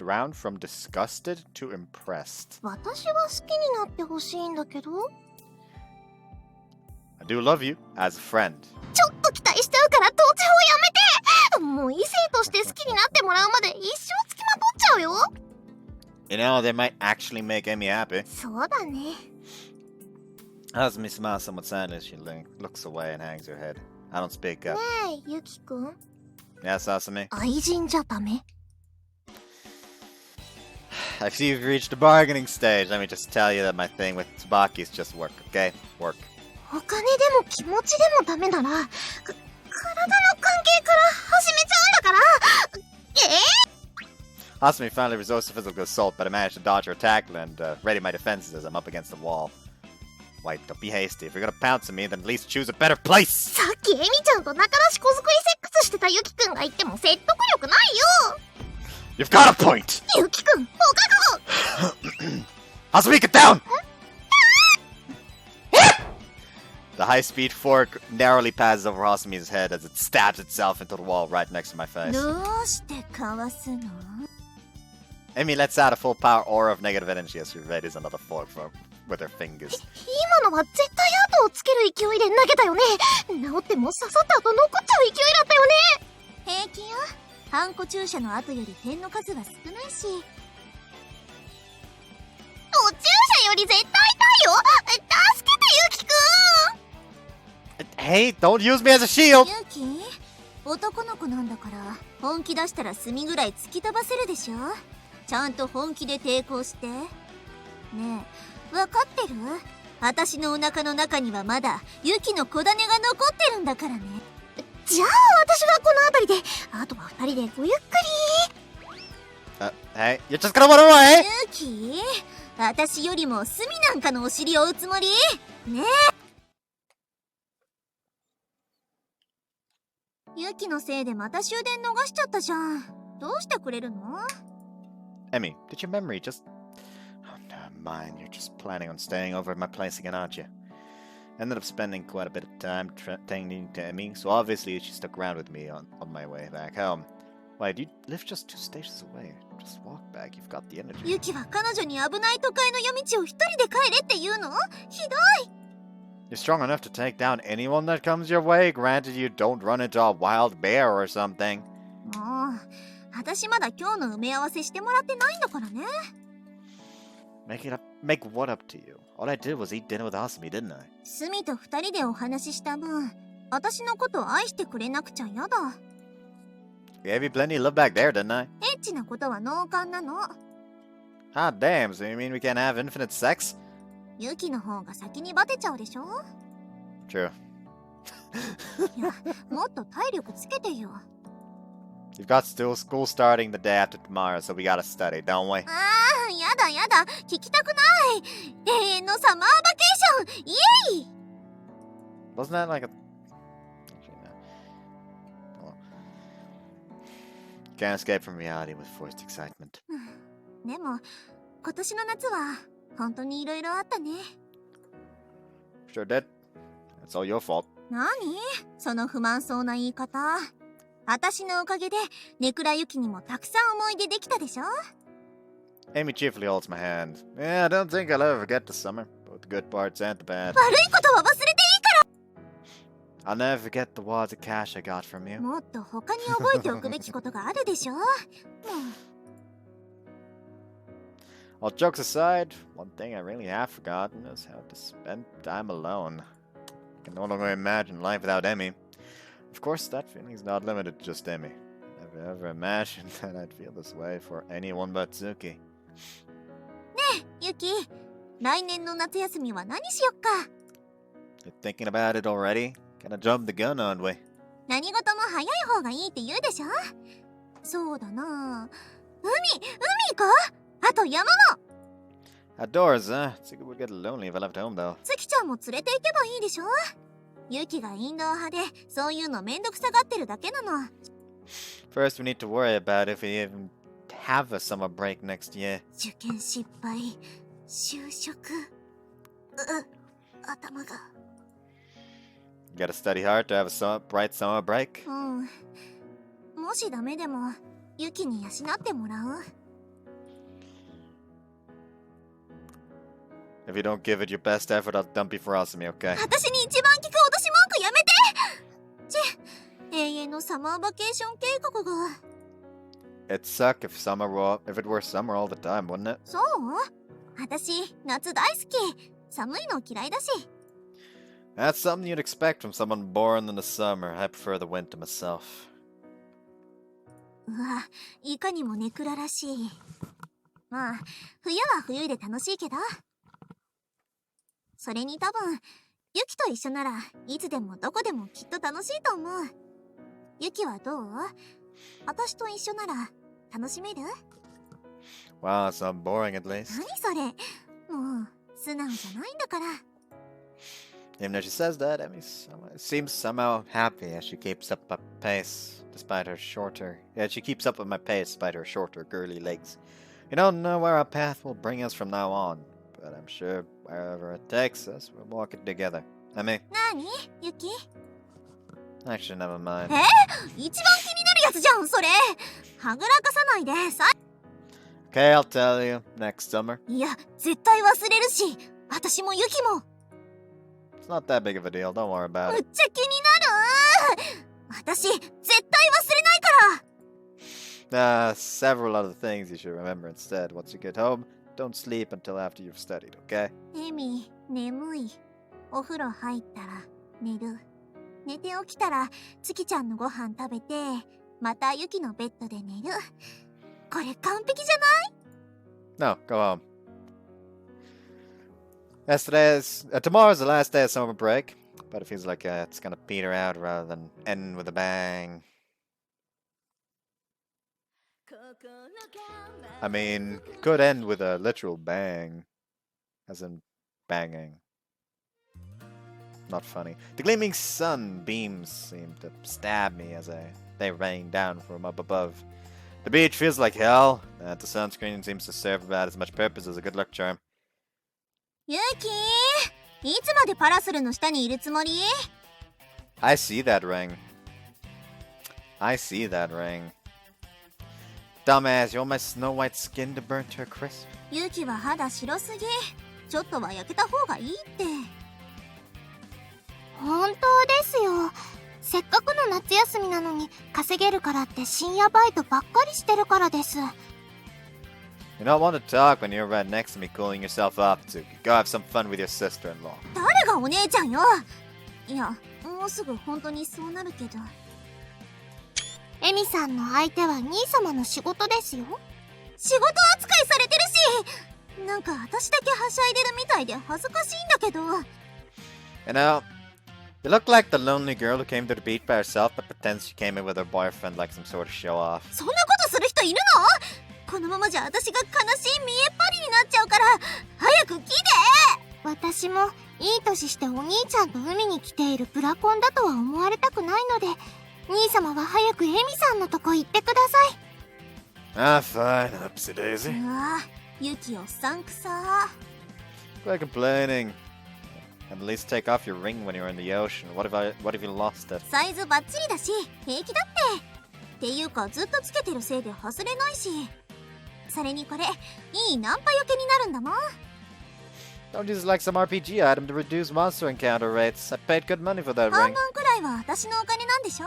around from disgusted to impressed. 私は好きになってほしいんだけど。I do love you as a friend. ちょっと期待しちゃうから統治法やめて。もう異性として好きになってもらうまで一生つきまとっちゃうよ。You know, they might actually make Emi happy. そうだね。Hasumi smiles somewhat sadly as she looks away and hangs her head. I don't speak up. ねえ、ユキくん。Yes, Asumi? 愛人じゃダメ。I see you've reached the bargaining stage. Let me just tell you that my thing with Tsubaki is just work, okay? Work. お金でも気持ちでもダメなら、体の関係から始めちゃうんだから。Asumi finally resorts to physical assault, but I managed to dodge her attack and ready my defenses as I'm up against the wall. Wait, don't be hasty. If you're gonna pounce at me, then at least choose a better place! さっきエミちゃんと仲良し子作りセックスしてたユキくんが言っても説得力ないよ。You've got a point! ユキくん、放課後 Hasumi, get down! The high-speed fork narrowly passes over Hasumi's head as it stabs itself into the wall right next to my face. どうしてかわすの？ Emi lets out a full power aura of negative energy as she raises another fork with her fingers. 今のは絶対後をつける勢いで投げたよね。治っても刺さった後残っちゃう勢いだったよね。平気よ。ハンコ注射の後より点の数は少ないし。お注射より絶対痛いよ。助けてユキくん。Hey, don't use me as a shield! ユキ、男の子なんだから本気出したら炭ぐらい突き飛ばせるでしょ。ちゃんと本気で抵抗して。ねえ、分かってる？私のお腹の中にはまだユキの小種が残ってるんだからね。じゃあ私はこの辺りで、あとは2人でごゆっくり。Hey, you're just gonna run away! ユキ、私よりも炭なんかのお尻を打つつもり？ねえ。ユキのせいでまた終電逃しちゃったじゃん。どうしてくれるの？ Emi, did your memory just... Oh, never mind. You're just planning on staying over at my place again, aren't you? Ended up spending quite a bit of time tending to Emi, so obviously she stuck around with me on my way back home. Wait, you live just 2 stations away. Just walk back, you've got the energy. ユキは彼女に危ない都会の夜道を一人で帰れって言うの？ひどい。 You're strong enough to take down anyone that comes your way, granted you don't run into a wild bear or something. もう、私まだ今日の埋め合わせしてもらってないんだからね。Make what up to you? All I did was eat dinner with Asumi, didn't I? スミと二人でお話しした分、私のことを愛してくれなくちゃやだ。Gave you plenty of love back there, didn't I? エッチなことは脳幹なの。 Ah, damn, so you mean we can't have infinite sex? ユキの方が先にバテちゃうでしょ。 True. いや、もっと体力つけてよ。You've got still school starting the day after tomorrow, so we gotta study, don't we? ああ、やだやだ、聞きたくない。永遠のサマーバケーション、イエイ。 Wasn't that like a... Actually, no. Well, can't escape from reality with forced excitement. でも、今年の夏は本当にいろいろあったね。 Sure did. It's all your fault. 何？その不満そうな言い方。私のおかげでネクラユキにもたくさん思い出できたでしょ。 Amy cheerfully holds my hand. Yeah, I don't think I'll ever forget the summer, both the good parts and the bad. 悪いことは忘れていいか I'll never forget the wads of cash I got from you. ら。もっと他に覚えておくべきことがあるでしょ。もう All jokes aside, one thing I really have forgotten is how to spend time alone. I can no longer imagine life without Emi. Of course, that feeling is not limited to just Emi. I never ever imagined that I'd feel this way for anyone but Tsuki. ユキ、来年の夏休みは何しよっか。 You're thinking about it already? Kinda jumped the gun, aren't we? 何事も早い方がいいって言うでしょ。そうだな。海行こう。あと山も。 Outdoors, huh? Tsuki would get lonely if I left home, though. 月ちゃんも連れて行けばいいでしょ。ユキがインドア派でそういうのめんどくさがってるだけなの。 First, we need to worry about if we even have a summer break next year. 受験失敗、就職。頭が。 You gotta study hard to have a bright summer break. うん。もしダメでも、ユキに養ってもらう。 If you don't give it your best effort, I'll dump you for Asumi, okay? 私に一番聞く脅し文句やめて。永遠のサマーバケーション計画が。 It'd suck if it were summer all the time, wouldn't it? そう？私、夏大好き。寒いの嫌いだし。 That's something you'd expect from someone born in the summer. I prefer the winter myself. うわ、いかにもネクラらしい。まあ、冬は冬で楽しいけど。それに多分、ユキと一緒ならいつでもどこでもきっと楽しいと思う。ユキはどう？私と一緒なら楽しめる？ Wow, it's not boring at least. 何それ？もう素直じゃないんだから。Even though she says that, Emi seems somehow happy as she keeps up my pace despite her shorter. Yeah, she keeps up with my pace despite her shorter, girly legs. We don't know where our path will bring us from now on, but I'm sure wherever it takes us, we'll walk it together. Emi? なにユキ Actually, never mind. 一番気になるやつじゃんそれはぐらかさないでさ Okay, I'll tell you next summer. いや絶対忘れるし私もユキも It's not that big of a deal, don't worry about むっ it. ちゃ気になる私絶対忘れないから Several other things you should remember instead. Once you get home, don't sleep until after you've studied, okay? エミ眠いお風呂入ったら寝る寝て起きたら月ちゃんのご飯食べてまたユキのベッドで寝るこれ完璧じゃない No, go home. Tomorrow's the last day of summer break, but it feels like it's gonna peter out rather than end with a bang. I mean, it could end with a literal bang, as in banging. Not funny. The gleaming sun beams seem to stab me as they rain down from up above. The beach feels like hell, and the sunscreen seems to serve about as much purpose as a good luck charm. ユキいつまでパラソルの下にいるつもり I see that ring. I see that ring. Dumbass, you want my snow white skin to burn to a crisp? ユキは肌白すぎちょっとは焼けた方がいいって本当ですよ。せっかくの夏休みなのに稼げるからって深夜バイトばっかりしてるからです。You don't want to talk when you're right next to me cooling yourself off, Tsuki. Go have some fun with your sister-in-law. 誰がお姉ちゃんよいやもうすぐ本当にそうなるけどエミさんの相手は兄様の仕事ですよ。仕事扱いされてるしなんか私だけはしゃいでるみたいで恥ずかしいんだけど You know, you look like the lonely girl who came to the beach by herself but pretends she came in with her boyfriend like some sort of show-off. そんなことする人いるのこのままじゃ私が悲しい見えっ張りになっちゃうから早く来て私もいい年してお兄ちゃんと海に来ているブラコンだとは思われたくないので兄様は早くエミさんのとこ行ってください。Ah, fine, upsy daisy. うわユキおっさんくさ Quit complaining. At least take off your ring when you're in the ocean. What if you lost it? サイズバッチリだし平気だってっていうかずっとつけてるせいで外れないしそれにこれいいナンパよけになるんだもん Don't use it like some RPG item to reduce monster encounter rates. I paid good money for that 半 ring. 分くらいは私のお金なんでしょ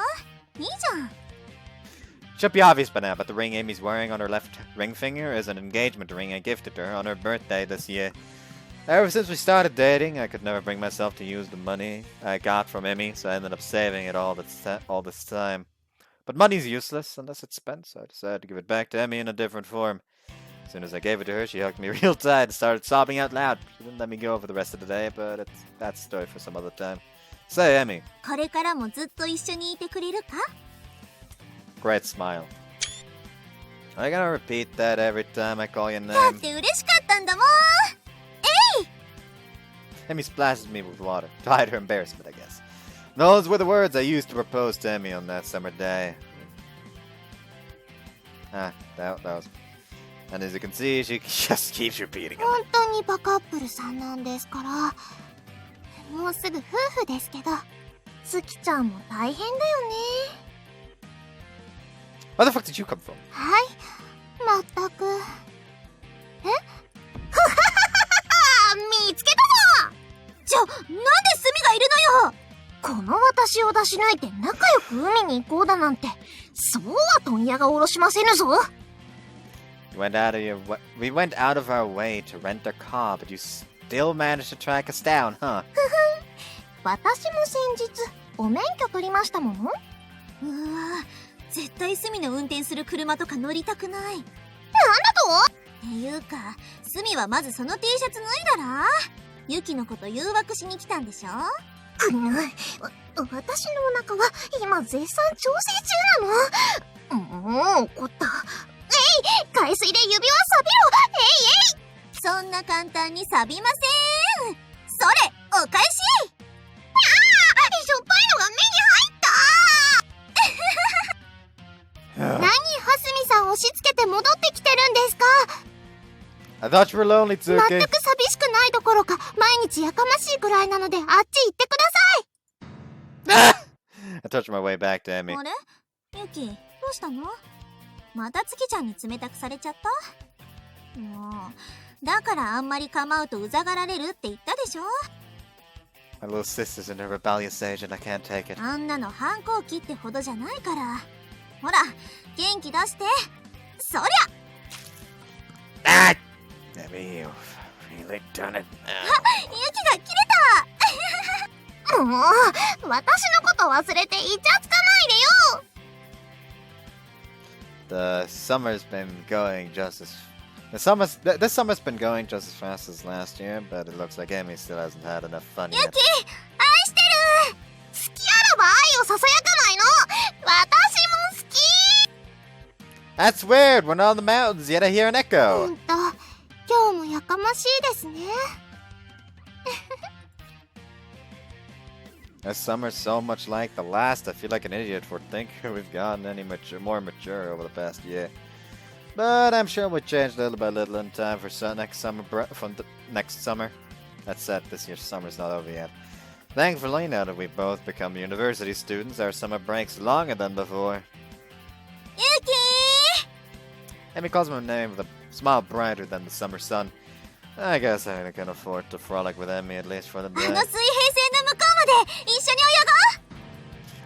いいじゃん Should be obvious by now, but the ring Amy's wearing on her left ring finger is an engagement ring I gifted her on her birthday this year. Ever since we started dating, I could never bring myself to use the money I got from Emi, so I ended up saving it all this time. But money's useless unless it's spent, so I decided to give it back to Emi in a different form. As soon as I gave it to her, she hugged me real tight and started sobbing out loud. She didn't let me go for the rest of the day, but that's a story for some other time. Say, Emi. これからもずっと一緒にいてくれるか Great smile. Are you gonna repeat that every time I call your だっ name? て嬉しかったんだもん Emi splashes me with water, to hide her embarrassment, I guess. Those were the words I used to propose to Emi on that summer day. That was... And as you can see, she just keeps repeating it. 本当にバカップルさんなんですから。もうすぐ夫婦ですけど月ちゃんも大変だよね。 Where the fuck did you come from? はい、まったく。え見つけたぞじゃあなんでスミがいるのよこの私を出し抜いて仲良く海に行こうだなんてそうは問屋が下ろしませぬぞ We went out of our way to rent a car, but you still managed to track us down, huh? 私も先日お免許取りましたもの。うわ絶対スミの運転する車とか乗りたくないなんだとっていうかスミはまずその T シャツ脱いだらユキのこと誘惑しに来たんでしょ私のお腹は今絶賛調整中なの。もう怒った。海水で指輪錆びろ。そんな簡単に錆びませんそれお返し押し付けて戻ってきてるんですか？ I thought you were lonely, 全 Tsuki. く寂しくないどころか、毎日やかましいくらいなので、あっち行ってください。 I touched my way back to Emi. あれユキ、どうしたの？また月ちゃんに冷たくされちゃった？もう、だからあんまり構うとうざがられるって言ったでしょ？ My little sister's in a rebellious age and I can't take it. あんなの反抗期ってほどじゃないから。ほら、元気出して。そりゃ Ah! Emi, you've really done it. ユキが切れもう、私のこと忘れてイチャつかないでよ。 The summer's been going just as... This summer's been going just as fast as last year, but it looks like Emi still hasn't had enough fun ユ yet. キ、愛してる。好きあらば愛をささやかないの。私も好き。 That's weird! We're not on the mountains, yet I hear an ほ echo! んと、今日もやかましいですね。 This summer's so much like the last, I feel like an idiot for thinking we've gotten any more mature over the past year. But I'm sure we'll change little by little in time for next summer. That said, this year's summer's not over yet. Thankfully, now that we've both become university students, our summer break's longer than before. ユキ Emi calls my name with a smile brighter than the summer sun. I guess I can afford to frolic with Emi at least for the あの水平 day. 線の向こうまで一緒に泳ご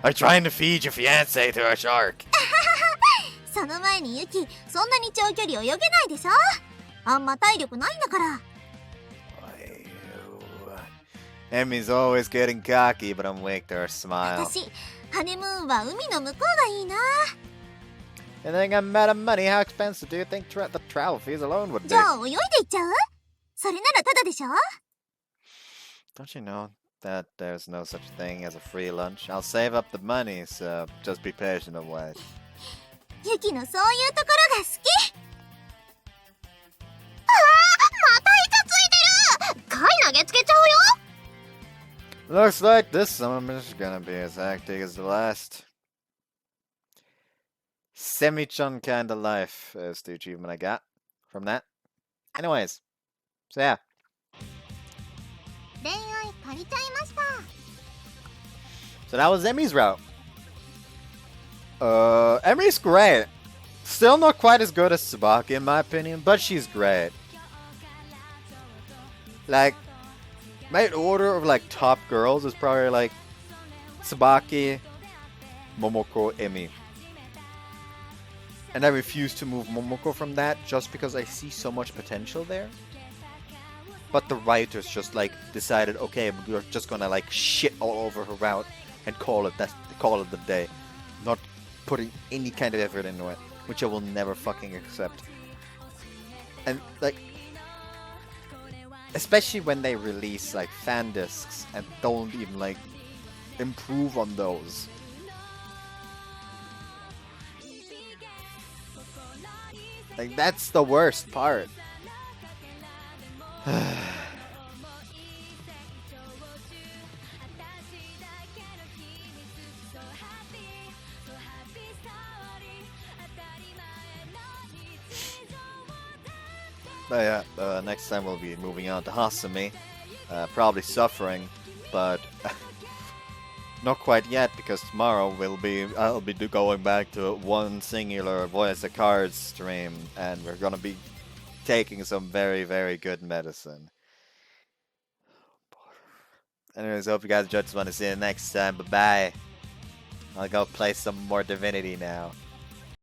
う Are you trying to feed your fiancé to a shark? その前にユキ、そんなに長距離泳げないでしょ？あんま体力ないんだから。 Emi's always getting cocky, but I'm weak to her smile. 私、ハネムーンは海の向こうがいいな。 You think I'm out of money? How expensive do you think the travel fees alone would be? じゃあ泳いでいっちゃう？それならタダでしょ？ Don't you know that there's no such thing as a free lunch? I'll save up the money, so just be patient and wait. ユキのそういうところが好き。またイチャついてる。貝投げつけちゃうよ。 Looks like this summer's gonna be as hectic as the last. Semi-chun kind of life is the achievement I got from that. Anyways, so yeah. 恋愛借りちゃいました。 So that was Emi's route. Emi's great. Still not quite as good as Tsubaki in my opinion, but she's great. Like, my order of like top girls is probably like Tsubaki, Momoko, Emi. And I refuse to move Momoko from that just because I see so much potential there. But the writers just like decided, okay, we're just gonna like shit all over her route and call it the day. Not putting any kind of effort into it, which I will never fucking accept. And like, especially when they release like fan discs and don't even like improve on those. Like, that's the worst part. But yeah, next time we'll be moving on to Hasumi. Probably suffering, but not quite yet, because tomorrow I'll be going back to one singular Voice of Cards stream, and we're gonna be taking some very, very good medicine. Anyways, hope you guys enjoyed this one. See you next time. Bye bye. I'll go play some more Divinity now.